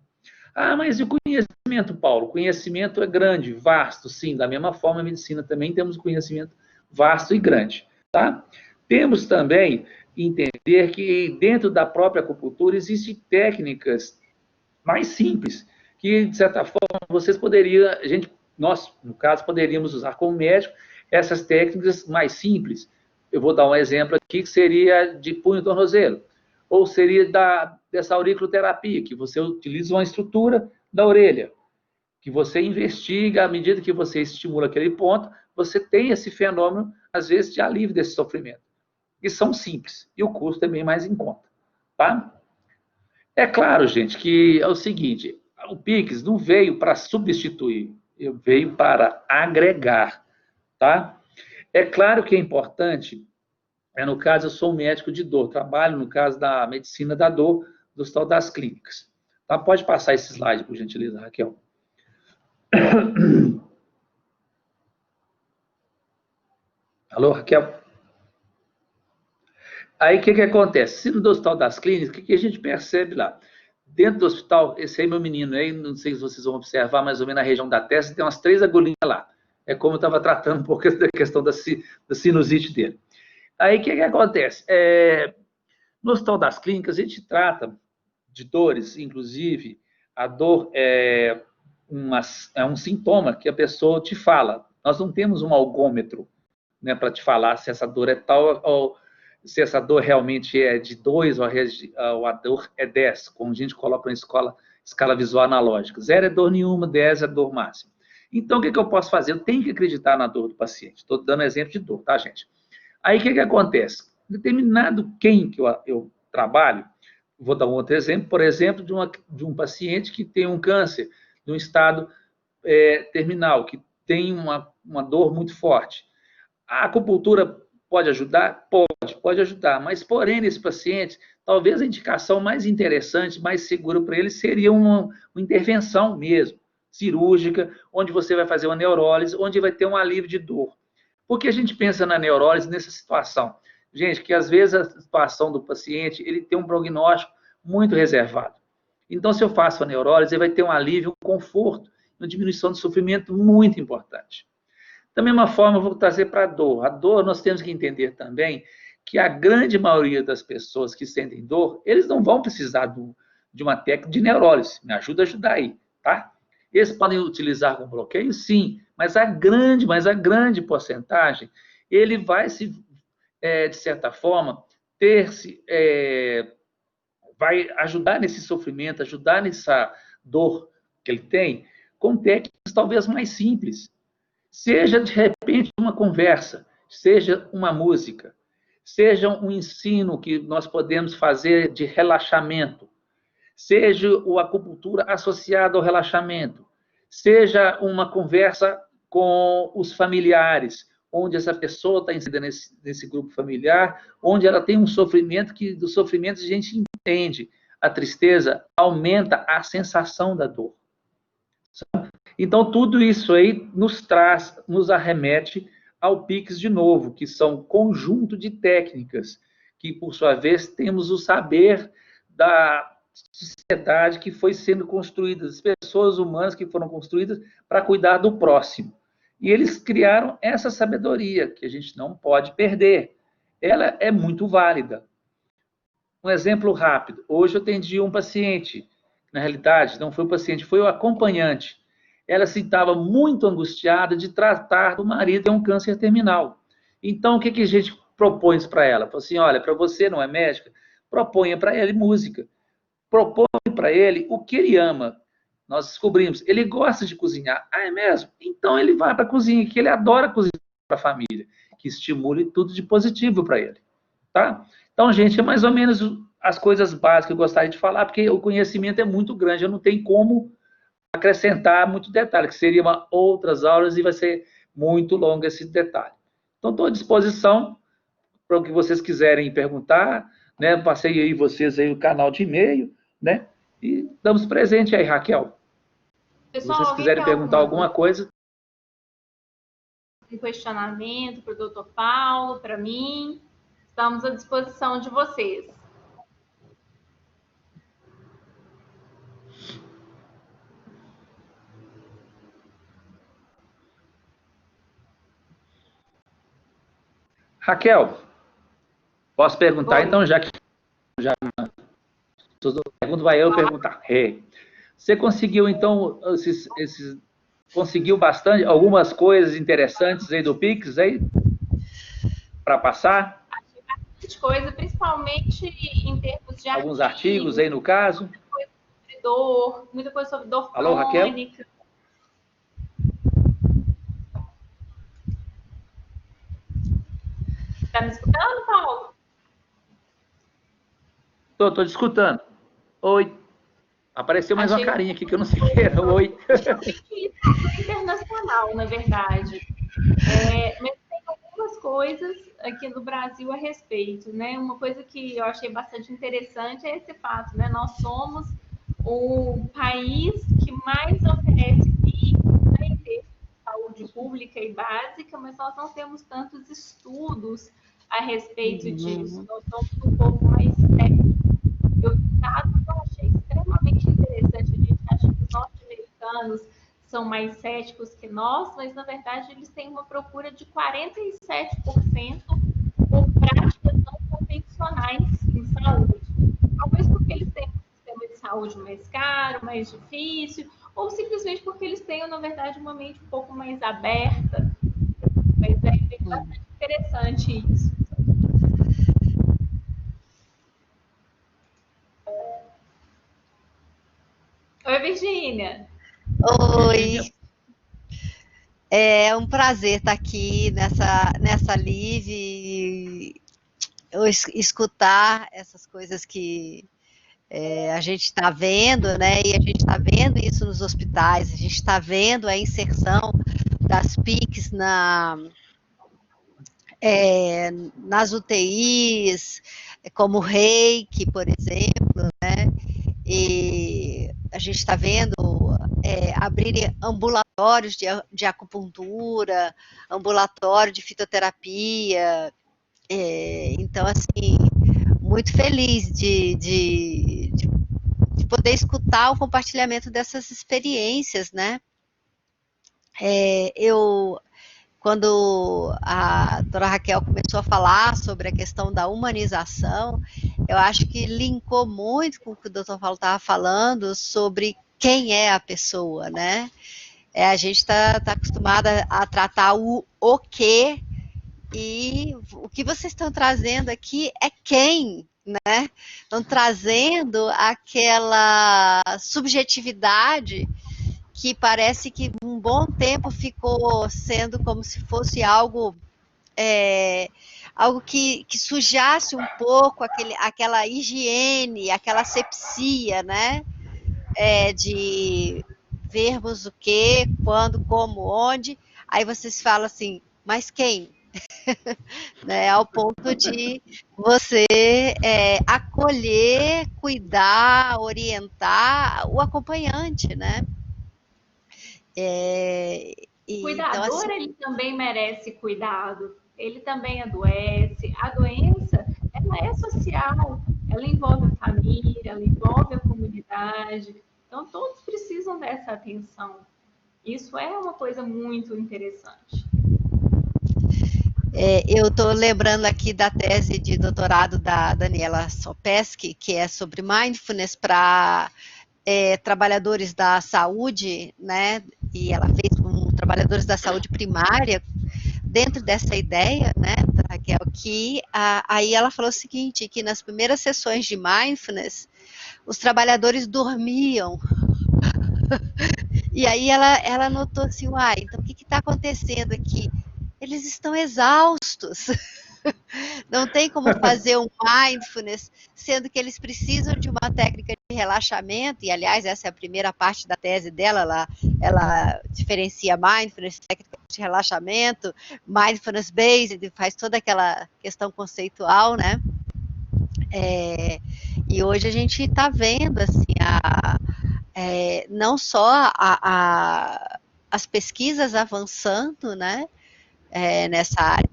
Ah, mas e o conhecimento, Paulo? O conhecimento é grande, vasto, sim. Da mesma forma, a medicina também temos conhecimento vasto e grande, tá? Temos também entender que dentro da própria acupuntura existem técnicas mais simples, que, de certa forma, vocês poderiam, nós, no caso, poderíamos usar como médico essas técnicas mais simples. Eu vou dar um exemplo aqui, que seria de punho e tornozelo, ou seria dessa auriculoterapia, que você utiliza uma estrutura da orelha, que você investiga, à medida que você estimula aquele ponto, você tem esse fenômeno, às vezes, de alívio desse sofrimento. E são simples, e o custo é bem mais em conta, tá? É claro, gente, que é o seguinte, o Pix não veio para substituir, veio para agregar, tá? É claro que é importante, no caso, eu sou um médico de dor, trabalho no caso da medicina da dor, do Hospital das Clínicas. Tá? Pode passar esse slide, por gentileza, Raquel. Alô, Raquel? Aí, o que acontece? Se no Hospital das Clínicas, o que a gente percebe lá? Dentro do hospital, esse aí, meu menino, aí, não sei se vocês vão observar, mais ou menos na região da testa, tem umas 3 agulhinhas lá. É como eu estava tratando um pouco da questão da sinusite dele. Aí, o que acontece? No Hospital das Clínicas, a gente trata de dores, inclusive, a dor é um sintoma que a pessoa te fala. Nós não temos um algômetro, né, para te falar se essa dor é tal ou se essa dor realmente é de 2 ou a dor é 10, como a gente coloca na escala visual analógica. 0 é dor nenhuma, 10 é dor máxima. Então, o que eu posso fazer? Eu tenho que acreditar na dor do paciente. Estou dando exemplo de dor, tá, gente? Aí, o que acontece? Determinado quem que eu trabalho, vou dar um outro exemplo, por exemplo, de um paciente que tem um câncer, de um estado terminal, que tem uma dor muito forte. A acupuntura pode ajudar? Pode ajudar, mas, porém, nesse paciente, talvez a indicação mais interessante, mais segura para ele seria uma intervenção mesmo, cirúrgica, onde você vai fazer uma neurólise, onde vai ter um alívio de dor. Por que a gente pensa na neurólise nessa situação? Gente, que às vezes a situação do paciente, ele tem um prognóstico muito reservado. Então, se eu faço a neurólise, ele vai ter um alívio, um conforto, uma diminuição de sofrimento muito importante. Da mesma forma, eu vou trazer para a dor. A dor, nós temos que entender também que a grande maioria das pessoas que sentem dor, eles não vão precisar de uma técnica de neurólise. Me ajuda a ajudar aí, tá? Eles podem utilizar com bloqueio? Sim, mas a grande porcentagem, ele vai de certa forma, vai ajudar nesse sofrimento, ajudar nessa dor que ele tem, com técnicas talvez mais simples. Seja, de repente, uma conversa, seja uma música, seja um ensino que nós podemos fazer de relaxamento, seja a acupuntura associada ao relaxamento, seja uma conversa com os familiares, onde essa pessoa está inserida nesse grupo familiar, onde ela tem um sofrimento que do sofrimento a gente entende. A tristeza aumenta a sensação da dor. Então, tudo isso aí nos arremete ao PIX de novo, que são conjunto de técnicas, que, por sua vez, temos o saber da sociedade que foi sendo construída, as pessoas humanas que foram construídas para cuidar do próximo. E eles criaram essa sabedoria, que a gente não pode perder. Ela é muito válida. Um exemplo rápido. Hoje eu atendi um paciente, na realidade, não foi o paciente, foi o acompanhante. Ela se estava muito angustiada de tratar do marido que tem um câncer terminal. Então, o que a gente propõe para ela? Falou assim, olha, para você não é médica, proponha para ele música. Propõe para ele o que ele ama. Nós descobrimos, ele gosta de cozinhar. Ah, é mesmo? Então ele vai para a cozinha, que ele adora cozinhar para a família, que estimule tudo de positivo para ele. Tá? Então, gente, é mais ou menos as coisas básicas que eu gostaria de falar, porque o conhecimento é muito grande, eu não tenho como acrescentar muito detalhe, que seria outras aulas e vai ser muito longo esse detalhe. Então, estou à disposição para o que vocês quiserem perguntar, né? Passei aí vocês aí o canal de e-mail, né? E damos presente aí, Raquel. Pessoal, se vocês quiserem perguntar alguma coisa. Um questionamento para o Dr. Paulo, para mim, estamos à disposição de vocês. Raquel, posso perguntar? Oi. Então, já que pergunta, vai eu perguntar. Você conseguiu, então, conseguiu bastante, algumas coisas interessantes aí do Pix aí, para passar? Achei bastante coisa, principalmente em termos de alguns artigos aí, no caso. Muita coisa sobre dor Alô, crônica. Raquel? Está me escutando, Paulo? Estou te escutando. Oi. Apareceu mais uma carinha aqui que eu não sei o que era. Oi. Internacional, na verdade. Mas tem algumas coisas aqui no Brasil a respeito, né? Uma coisa que eu achei bastante interessante é esse fato, né? Nós somos o país que mais oferece em termos de saúde pública e básica, mas nós não temos tantos estudos a respeito disso. Nós somos um pouco mais céticos. Eu achei extremamente interessante. A gente acha que os norte-americanos são mais céticos que nós, mas na verdade eles têm uma procura de 47% por práticas não convencionais em saúde. Talvez porque eles têm um sistema de saúde mais caro, mais difícil, ou simplesmente porque eles tenham, na verdade, uma mente um pouco mais aberta. Mas é bastante interessante isso. Oi, Virgínia. Oi. É um prazer estar aqui nessa live e escutar essas coisas que a gente está vendo, né? E a gente está vendo isso nos hospitais, a gente está vendo a inserção das PICs nas UTIs, como o reiki, por exemplo, né? E a gente está vendo abrirem ambulatórios de acupuntura, ambulatório de fitoterapia. Então, assim, muito feliz de poder escutar o compartilhamento dessas experiências, né? Quando a doutora Raquel começou a falar sobre a questão da humanização, eu acho que linkou muito com o que o doutor Paulo estava falando sobre quem é a pessoa, né? A gente está acostumada a tratar o que, e o que vocês estão trazendo aqui é quem, né? Estão trazendo aquela subjetividade que parece que um bom tempo ficou sendo como se fosse algo que sujasse um pouco aquela higiene, aquela asepsia, né? De vermos o que, quando, como, onde, aí vocês falam assim, mas quem? Né, ao ponto de você acolher, cuidar, orientar o acompanhante, né? O Então, cuidador, assim, ele também merece cuidado, ele também adoece. A doença, ela é social, ela envolve a família, ela envolve a comunidade. Então, todos precisam dessa atenção. Isso é uma coisa muito interessante. eu estou lembrando aqui da tese de doutorado da Daniela Sopeski, que é sobre mindfulness para trabalhadores da saúde, né? E ela fez com trabalhadores da saúde primária, dentro dessa ideia, né, Raquel, que aí ela falou o seguinte, que nas primeiras sessões de mindfulness, os trabalhadores dormiam. E aí ela notou assim, uai, então o que está acontecendo aqui? Eles estão exaustos. Não tem como fazer um mindfulness, sendo que eles precisam de uma técnica de relaxamento, e aliás, essa é a primeira parte da tese dela, ela diferencia mindfulness, técnica de relaxamento, mindfulness based, faz toda aquela questão conceitual, né? E hoje a gente está vendo, assim, não só as pesquisas avançando, né, nessa área,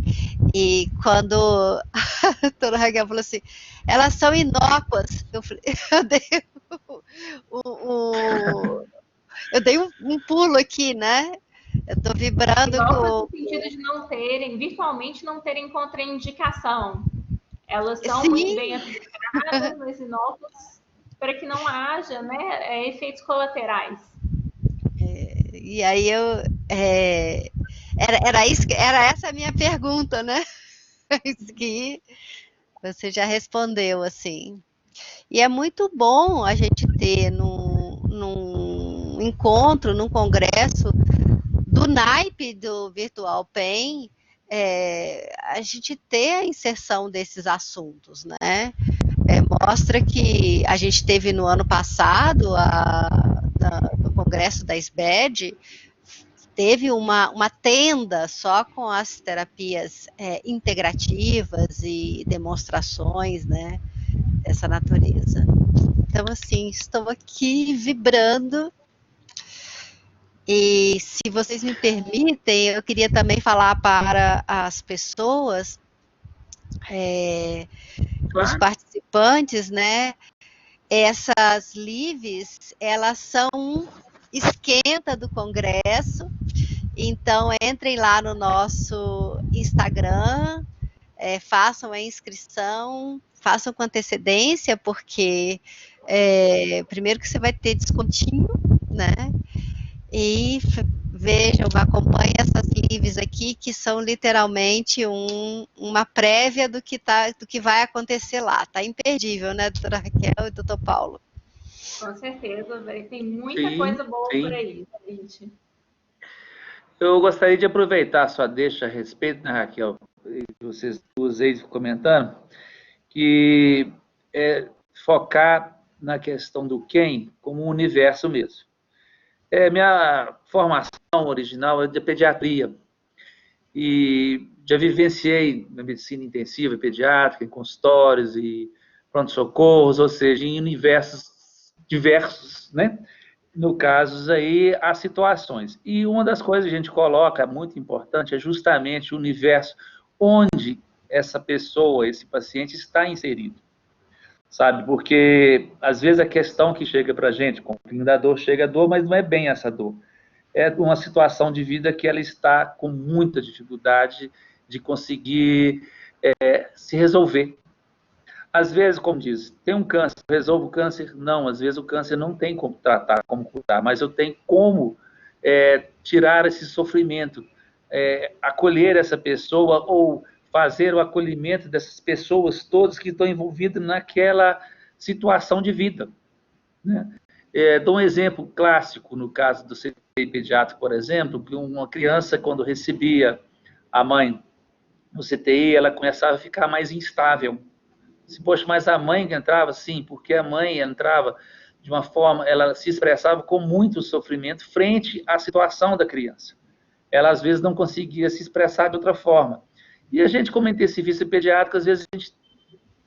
e quando a doutora Raquel falou assim, elas são inócuas, eu dei eu dei um pulo aqui, né? Eu estou vibrando Inócuas com... no sentido de não terem, virtualmente não terem contraindicação. Elas são muito Sim, bem aplicadas, mas inócuas, para que não haja, né, efeitos colaterais. e aí era essa a minha pergunta, né? Isso que você já respondeu, assim. E é muito bom a gente ter num encontro, num congresso do naipe do Virtual Pain, a gente ter a inserção desses assuntos, né? Mostra que a gente teve no ano passado, no congresso da SBED, teve uma tenda só com as terapias integrativas e demonstrações, né, dessa natureza. Então, assim, estou aqui vibrando. E se vocês me permitem, eu queria também falar para as pessoas, os participantes, né? Essas lives, elas são um esquenta do congresso. Então, entrem lá no nosso Instagram, façam a inscrição, façam com antecedência, porque primeiro que você vai ter descontinho, né? E vejam, acompanhem essas lives aqui, que são literalmente uma prévia do que vai acontecer lá. Tá imperdível, né, doutora Raquel e doutor Paulo? Com certeza, tem muita coisa boa por aí, gente. Eu gostaria de aproveitar a sua deixa a respeito, né, Raquel, que vocês duas aí comentando, que focar na questão do quem como um universo mesmo. Minha formação original é de pediatria e já vivenciei na medicina intensiva e pediátrica, em consultórios e pronto-socorros, ou seja, em universos diversos, né? No caso aí, as situações. E uma das coisas que a gente coloca, muito importante, é justamente o universo onde essa pessoa, esse paciente está inserido. Sabe? Porque, às vezes, a questão que chega para a gente, com o fim da dor, chega a dor, mas não é bem essa dor. É uma situação de vida que ela está com muita dificuldade de conseguir se resolver. Às vezes, como diz, tem um câncer, resolvo o câncer? Não, às vezes o câncer não tem como tratar, como curar, mas eu tenho como tirar esse sofrimento, acolher essa pessoa ou fazer o acolhimento dessas pessoas todas que estão envolvidas naquela situação de vida. Né? Dou um exemplo clássico no caso do CTI pediátrico, por exemplo, que uma criança, quando recebia a mãe no CTI, ela começava a ficar mais instável. Poxa, mas a mãe que entrava, sim, porque a mãe entrava de uma forma, ela se expressava com muito sofrimento frente à situação da criança. Ela, às vezes, não conseguia se expressar de outra forma. E a gente, como intensivista pediátrico, às vezes a gente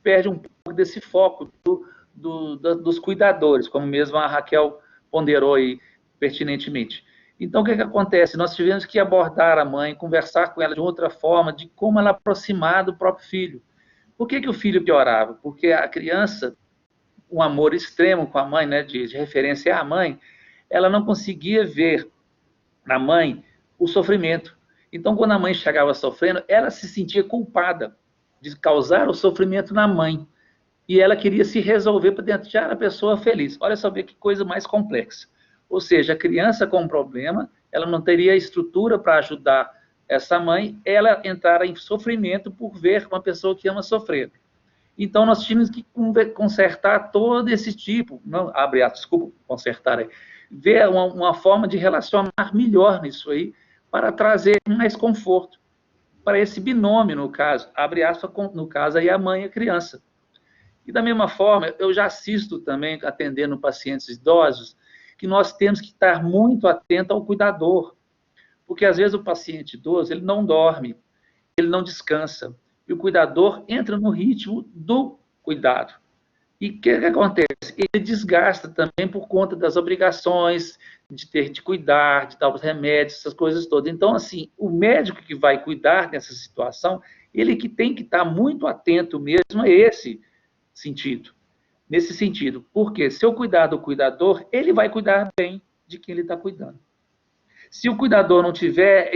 perde um pouco desse foco dos cuidadores, como mesmo a Raquel ponderou aí pertinentemente. Então, o que acontece? Nós tivemos que abordar a mãe, conversar com ela de outra forma, de como ela aproximar do próprio filho. Por que o filho piorava? Porque a criança, um amor extremo com a mãe, né, de referência à mãe, ela não conseguia ver na mãe o sofrimento. Então, quando a mãe chegava sofrendo, ela se sentia culpada de causar o sofrimento na mãe. E ela queria se resolver para deixar a pessoa feliz. Olha só que coisa mais complexa. Ou seja, a criança com um problema, ela não teria estrutura para ajudar essa mãe, ela entrar em sofrimento por ver uma pessoa que ama sofrer. Então, nós tínhamos que consertar todo esse tipo, não, abre aspas, desculpa, consertar aí, ver uma forma de relacionar melhor nisso aí, para trazer mais conforto para esse binômio, no caso, abre aspas, no caso aí a mãe e a criança. E da mesma forma, eu já assisto também, atendendo pacientes idosos, que nós temos que estar muito atento ao cuidador, porque às vezes o paciente idoso, ele não dorme, ele não descansa, e o cuidador entra no ritmo do cuidado. E o que acontece? Ele desgasta também por conta das obrigações, de ter de cuidar, de dar os remédios, essas coisas todas. Então, assim, o médico que vai cuidar dessa situação, ele que tem que estar muito atento mesmo a esse sentido. Nesse sentido, porque se eu cuidar do cuidador, ele vai cuidar bem de quem ele está cuidando. Se o cuidador não tiver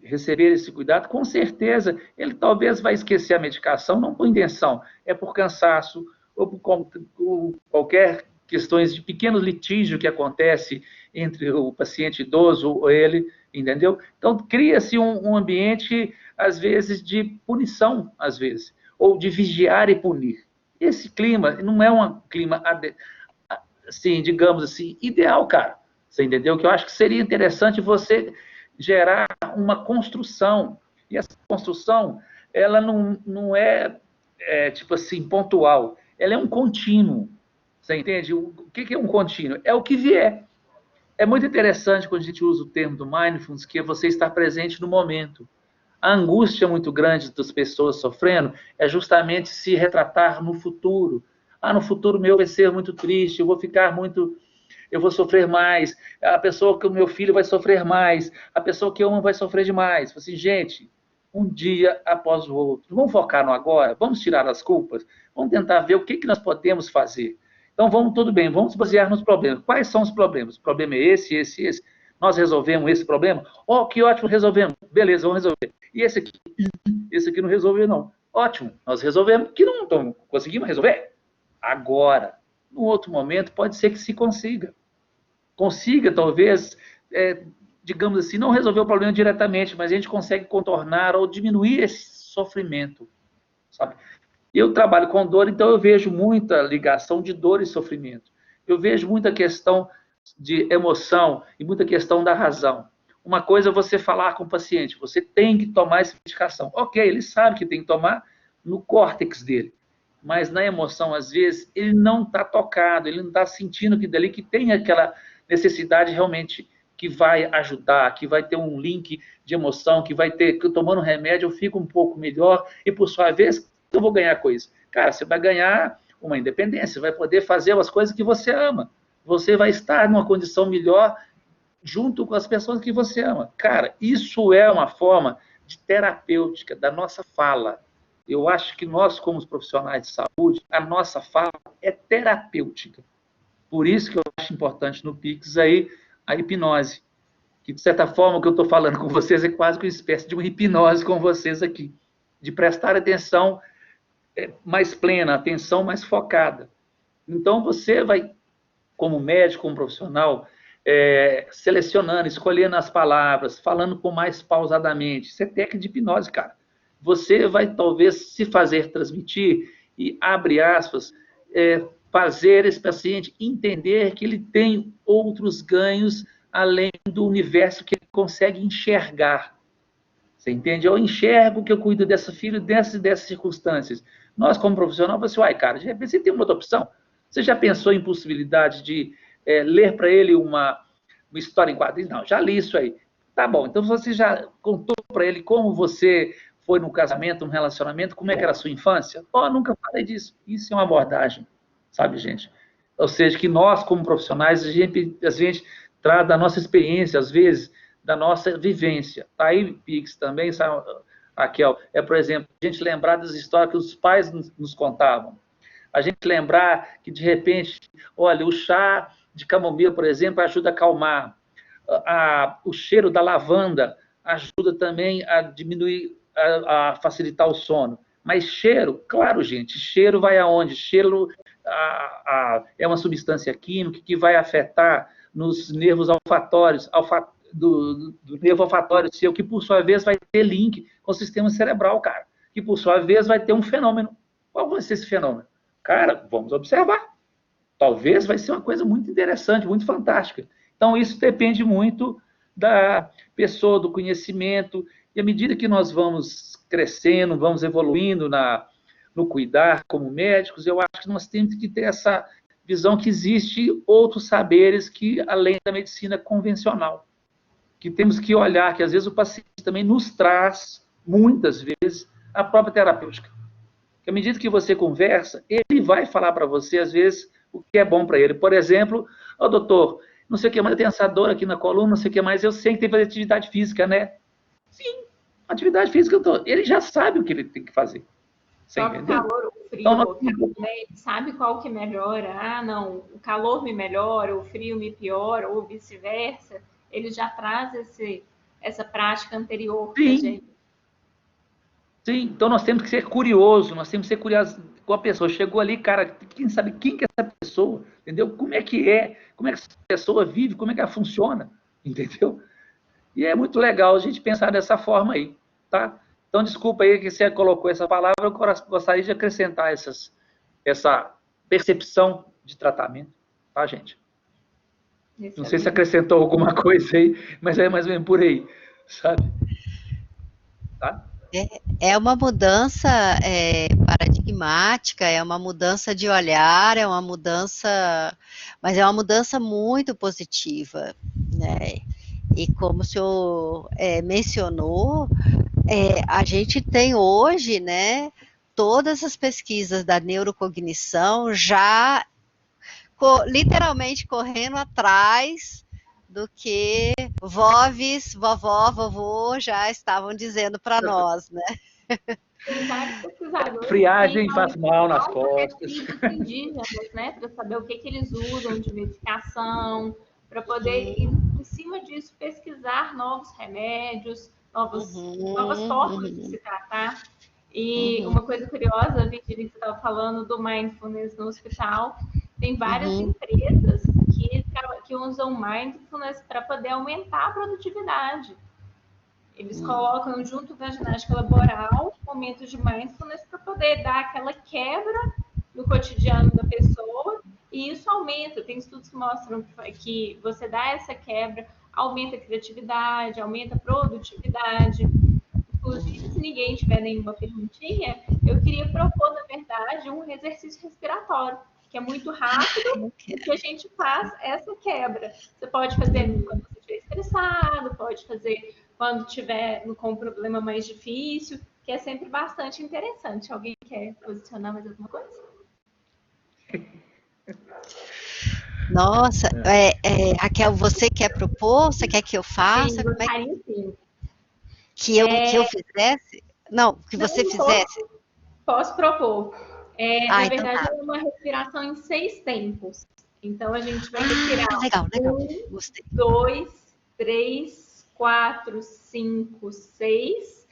receber esse cuidado, com certeza ele talvez vai esquecer a medicação, não por intenção, é por cansaço, ou por qualquer questões de pequeno litígio que acontece entre o paciente idoso ou ele, entendeu? Então, cria-se um ambiente, às vezes, de punição, às vezes, ou de vigiar e punir. Esse clima não é um clima, assim, digamos assim, ideal, cara. Você entendeu? Que eu acho que seria interessante você gerar uma construção. E essa construção, ela não é, tipo assim, pontual. Ela é um contínuo. Você entende? O que é um contínuo? É o que vier. É muito interessante quando a gente usa o termo do mindfulness, que é você estar presente no momento. A angústia muito grande das pessoas sofrendo é justamente se retratar no futuro. Ah, no futuro meu vai ser muito triste, eu vou sofrer mais, a pessoa que o meu filho vai sofrer mais, a pessoa que eu amo vai sofrer demais. Assim, gente, um dia após o outro. Vamos focar no agora? Vamos tirar as culpas? Vamos tentar ver o que nós podemos fazer. Então, tudo bem, vamos basear nos problemas. Quais são os problemas? O problema é esse, esse, esse. Nós resolvemos esse problema? Oh, que ótimo, resolvemos. Beleza, vamos resolver. E esse aqui não resolveu, não. Ótimo, nós resolvemos, que não conseguimos resolver. Agora, num outro momento, pode ser que se consiga. Consiga, talvez, digamos assim, não resolver o problema diretamente, mas a gente consegue contornar ou diminuir esse sofrimento, sabe? Eu trabalho com dor, então eu vejo muita ligação de dor e sofrimento. Eu vejo muita questão de emoção e muita questão da razão. Uma coisa é você falar com o paciente, você tem que tomar essa medicação. Ok, ele sabe que tem que tomar no córtex dele, mas na emoção, às vezes, ele não está tocado, ele não está sentindo que dali que tem aquela necessidade realmente que vai ajudar, que vai ter um link de emoção, que vai ter, que tomando remédio eu fico um pouco melhor e, por sua vez, eu vou ganhar coisa. Cara, você vai ganhar uma independência, vai poder fazer as coisas que você ama. Você vai estar numa condição melhor junto com as pessoas que você ama. Cara, isso é uma forma de terapêutica da nossa fala. Eu acho que nós, como profissionais de saúde, a nossa fala é terapêutica. Por isso que eu acho importante no PIX aí a hipnose. Que, de certa forma, o que eu estou falando com vocês é quase que uma espécie de uma hipnose com vocês aqui. De prestar atenção mais plena, atenção mais focada. Então, você vai, como médico, como profissional, selecionando, escolhendo as palavras, falando com mais pausadamente. Isso é técnica de hipnose, cara. Você vai, talvez, se fazer transmitir e, abre aspas, fazer esse paciente entender que ele tem outros ganhos além do universo que ele consegue enxergar. Você entende? Eu enxergo que eu cuido dessa filha dessas circunstâncias. Nós, como profissional, você, cara, de repente você tem uma outra opção. Você já pensou em possibilidade de ler para ele uma história em quadrinhos? Não, já li isso aí. Tá bom, então você já contou para ele como você foi num casamento, num relacionamento, como é que era a sua infância? Pô, nunca falei disso. Isso é uma abordagem, sabe, gente? Ou seja, que nós, como profissionais, a gente traz da nossa experiência, às vezes, da nossa vivência. Tá aí, Pix, também, sabe, Raquel? Por exemplo, a gente lembrar das histórias que os pais nos contavam. A gente lembrar que, de repente, olha, o chá de camomila, por exemplo, ajuda a acalmar. O cheiro da lavanda ajuda também a diminuir, a facilitar o sono. Mas cheiro, claro, gente, cheiro vai aonde? Cheiro é uma substância química que vai afetar nos nervos olfatórios, do nervo olfatório seu, que por sua vez vai ter link com o sistema cerebral, cara, que por sua vez vai ter um fenômeno. Qual vai ser esse fenômeno? Cara, vamos observar. Talvez vai ser uma coisa muito interessante, muito fantástica. Então, isso depende muito da pessoa, do conhecimento, e à medida que nós vamos crescendo, vamos evoluindo no cuidar como médicos, eu acho que nós temos que ter essa visão que existe outros saberes que além da medicina convencional, que temos que olhar que às vezes o paciente também nos traz, muitas vezes, a própria terapêutica. Que à medida que você conversa, ele vai falar para você, às vezes, o que é bom para ele. Por exemplo, doutor, não sei o que mais, eu tenho essa dor aqui na coluna, não sei o que mais, eu sei que tem que fazer atividade física, né? Sim, atividade física, ele já sabe o que ele tem que fazer. Só que o calor ou o frio, então, né, ele sabe qual que melhora. Ah, não, o calor me melhora, o frio me piora, ou vice-versa. Ele já traz essa prática anterior para a gente. Sim, então nós temos que ser curiosos, nós temos que ser curiosos com a pessoa. Chegou ali, cara, quem sabe quem que é essa pessoa, entendeu? Como é que essa pessoa vive, como é que ela funciona, entendeu? E é muito legal a gente pensar dessa forma aí, tá? Então, desculpa aí que você colocou essa palavra, eu gostaria de acrescentar essa percepção de tratamento, tá, gente? Não sei se acrescentou alguma coisa aí, mas é mais ou menos por aí, sabe? Tá? É uma mudança paradigmática, é uma mudança de olhar, mas é uma mudança muito positiva, né? E como o senhor mencionou, a gente tem hoje, né, todas as pesquisas da neurocognição já literalmente correndo atrás do que vovós, vovó, vovô já estavam dizendo para nós, né? Tem vários pesquisadores. Friagem faz mal nas costas. Indígenas, né, para saber o que eles usam de medicação, para poder, em cima disso, pesquisar novos remédios, novas formas de se tratar. E uma coisa curiosa, Virginia, que você estava falando do mindfulness no hospital, tem várias empresas que usam mindfulness para poder aumentar a produtividade. Eles colocam junto da ginástica laboral momentos de mindfulness para poder dar aquela quebra no cotidiano da pessoa, e isso aumenta. Tem estudos que mostram que você dá essa quebra, aumenta a criatividade, aumenta a produtividade. Inclusive, se ninguém tiver nenhuma perguntinha, eu queria propor, na verdade, um exercício respiratório, que é muito rápido e que a gente faz essa quebra. Você pode fazer quando você estiver estressado, pode fazer quando estiver com um problema mais difícil, que é sempre bastante interessante. Alguém quer posicionar mais alguma coisa? Nossa, Raquel, você quer propor? Você quer que eu faça? Sim, sim. Que eu fizesse? Não, que você fizesse? Posso propor. Na então verdade, tá. é uma respiração em 6 tempos. Então, a gente vai respirar. Legal. 1, 2, 3, 4, 5, 6.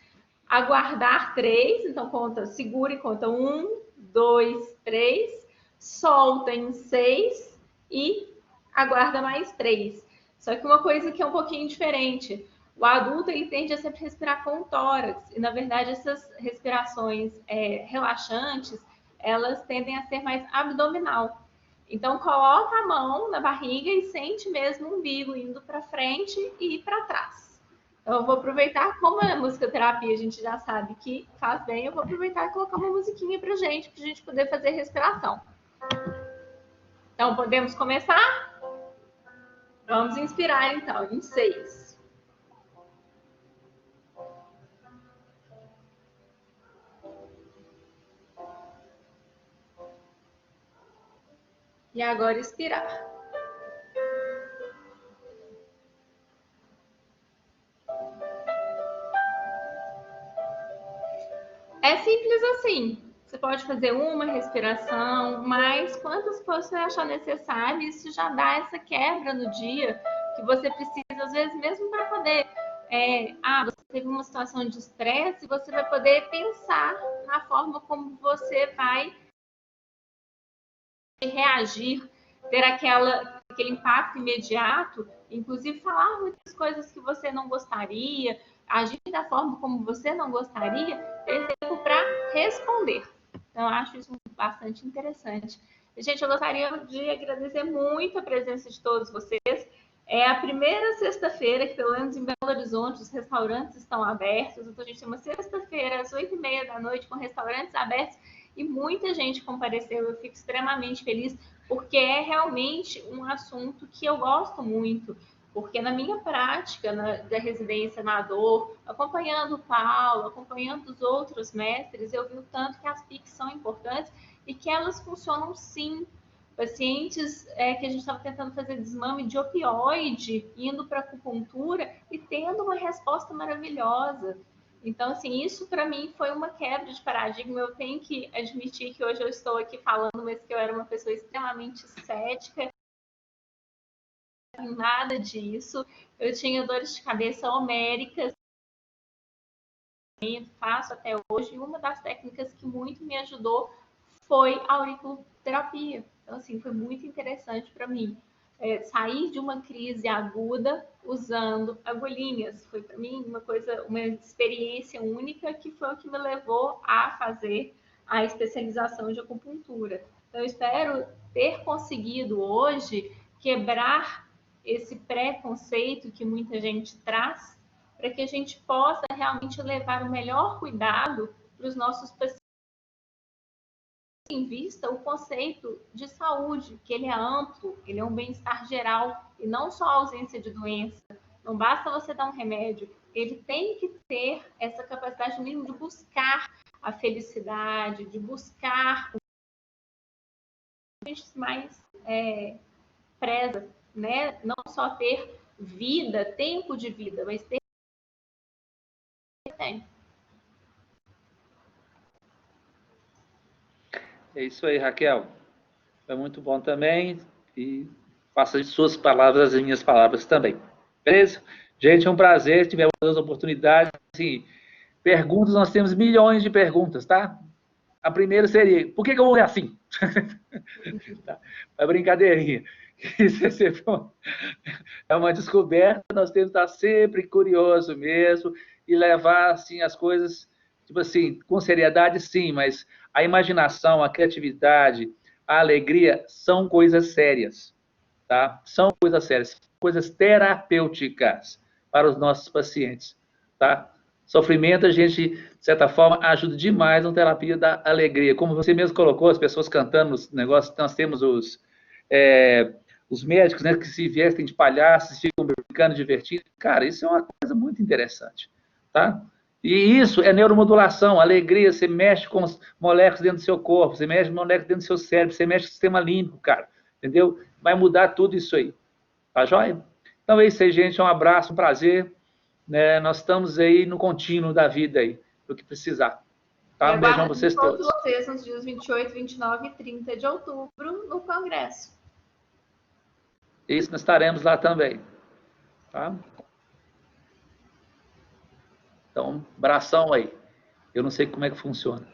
Aguardar 3. Então, segura e conta 1, 2, 3. Solta em 6 e aguarda mais 3. Só que uma coisa que é um pouquinho diferente. O adulto, ele tende a sempre respirar com o tórax. E, na verdade, essas respirações relaxantes, elas tendem a ser mais abdominal. Então, coloca a mão na barriga e sente mesmo o umbigo indo para frente e para trás. Então, eu vou aproveitar, como a musicoterapia a gente já sabe que faz bem, eu vou aproveitar e colocar uma musiquinha para gente poder fazer respiração. Então, podemos começar? Vamos inspirar, então, em 6. E agora expirar. É simples assim. Você pode fazer uma respiração, mas quantas você achar necessário, isso já dá essa quebra no dia que você precisa, às vezes, mesmo para poder. Você teve uma situação de estresse, você vai poder pensar na forma como você vai reagir, ter aquele impacto imediato, inclusive falar muitas coisas que você não gostaria, agir da forma como você não gostaria, ter tempo para responder. Então, eu acho isso bastante interessante. Gente, eu gostaria de agradecer muito a presença de todos vocês. É a primeira sexta-feira que, pelo menos em Belo Horizonte, os restaurantes estão abertos. Então, a gente tem uma sexta-feira às 8h30 da noite com restaurantes abertos e muita gente compareceu. Eu fico extremamente feliz, porque é realmente um assunto que eu gosto muito. Porque na minha prática da residência na dor, acompanhando o Paulo, acompanhando os outros mestres, eu vi o tanto que as PICs são importantes e que elas funcionam sim. Pacientes que a gente estava tentando fazer desmame de opioide, indo para acupuntura e tendo uma resposta maravilhosa. Então, assim, isso para mim foi uma quebra de paradigma. Eu tenho que admitir que hoje eu estou aqui falando, mas que eu era uma pessoa extremamente cética, nada disso. Eu tinha dores de cabeça homéricas, faço até hoje, e uma das técnicas que muito me ajudou foi a auriculoterapia. Então, assim, foi muito interessante para mim. Sair de uma crise aguda usando agulhinhas. Foi para mim uma experiência única que foi o que me levou a fazer a especialização de acupuntura. Então, eu espero ter conseguido hoje quebrar esse preconceito que muita gente traz para que a gente possa realmente levar o melhor cuidado para os nossos pacientes, em vista o conceito de saúde, que ele é amplo, ele é um bem-estar geral e não só a ausência de doença. Não basta você dar um remédio, ele tem que ter essa capacidade mínima de buscar a felicidade, de buscar o que a gente mais preza, né? Não só ter vida, tempo de vida, mas ter tempo. É isso aí, Raquel. Foi muito bom também. E faça de suas palavras as minhas palavras também. Beleza? Gente, é um prazer. Se tivermos outras oportunidades. Assim, perguntas, nós temos milhões de perguntas, tá? A primeira seria, por que eu vou ver assim? Tá. É brincadeirinha. Isso é uma descoberta, nós temos que estar sempre curioso mesmo e levar assim, as coisas, tipo assim, com seriedade sim, mas a imaginação, a criatividade, a alegria são coisas sérias, tá? São coisas sérias, coisas terapêuticas para os nossos pacientes, tá? Sofrimento, a gente, de certa forma, ajuda demais na terapia da alegria. Como você mesmo colocou, as pessoas cantando nos negócios, nós temos os médicos, né, que se vestem de palhaços, ficam brincando, divertindo. Cara, isso é uma coisa muito interessante, tá? E isso é neuromodulação, alegria, você mexe com as moléculas dentro do seu corpo, você mexe com moléculas dentro do seu cérebro, você mexe com o sistema límbico, cara, entendeu? Vai mudar tudo isso aí, tá joia? Então é isso aí, gente, um abraço, um prazer, né? Nós estamos aí no contínuo da vida aí, do que precisar. Tá? Um beijão para vocês todos. Vocês nos dias 28, 29 e 30 de outubro no Congresso. Isso, nós estaremos lá também. Tá? Então, abração aí. Eu não sei como é que funciona.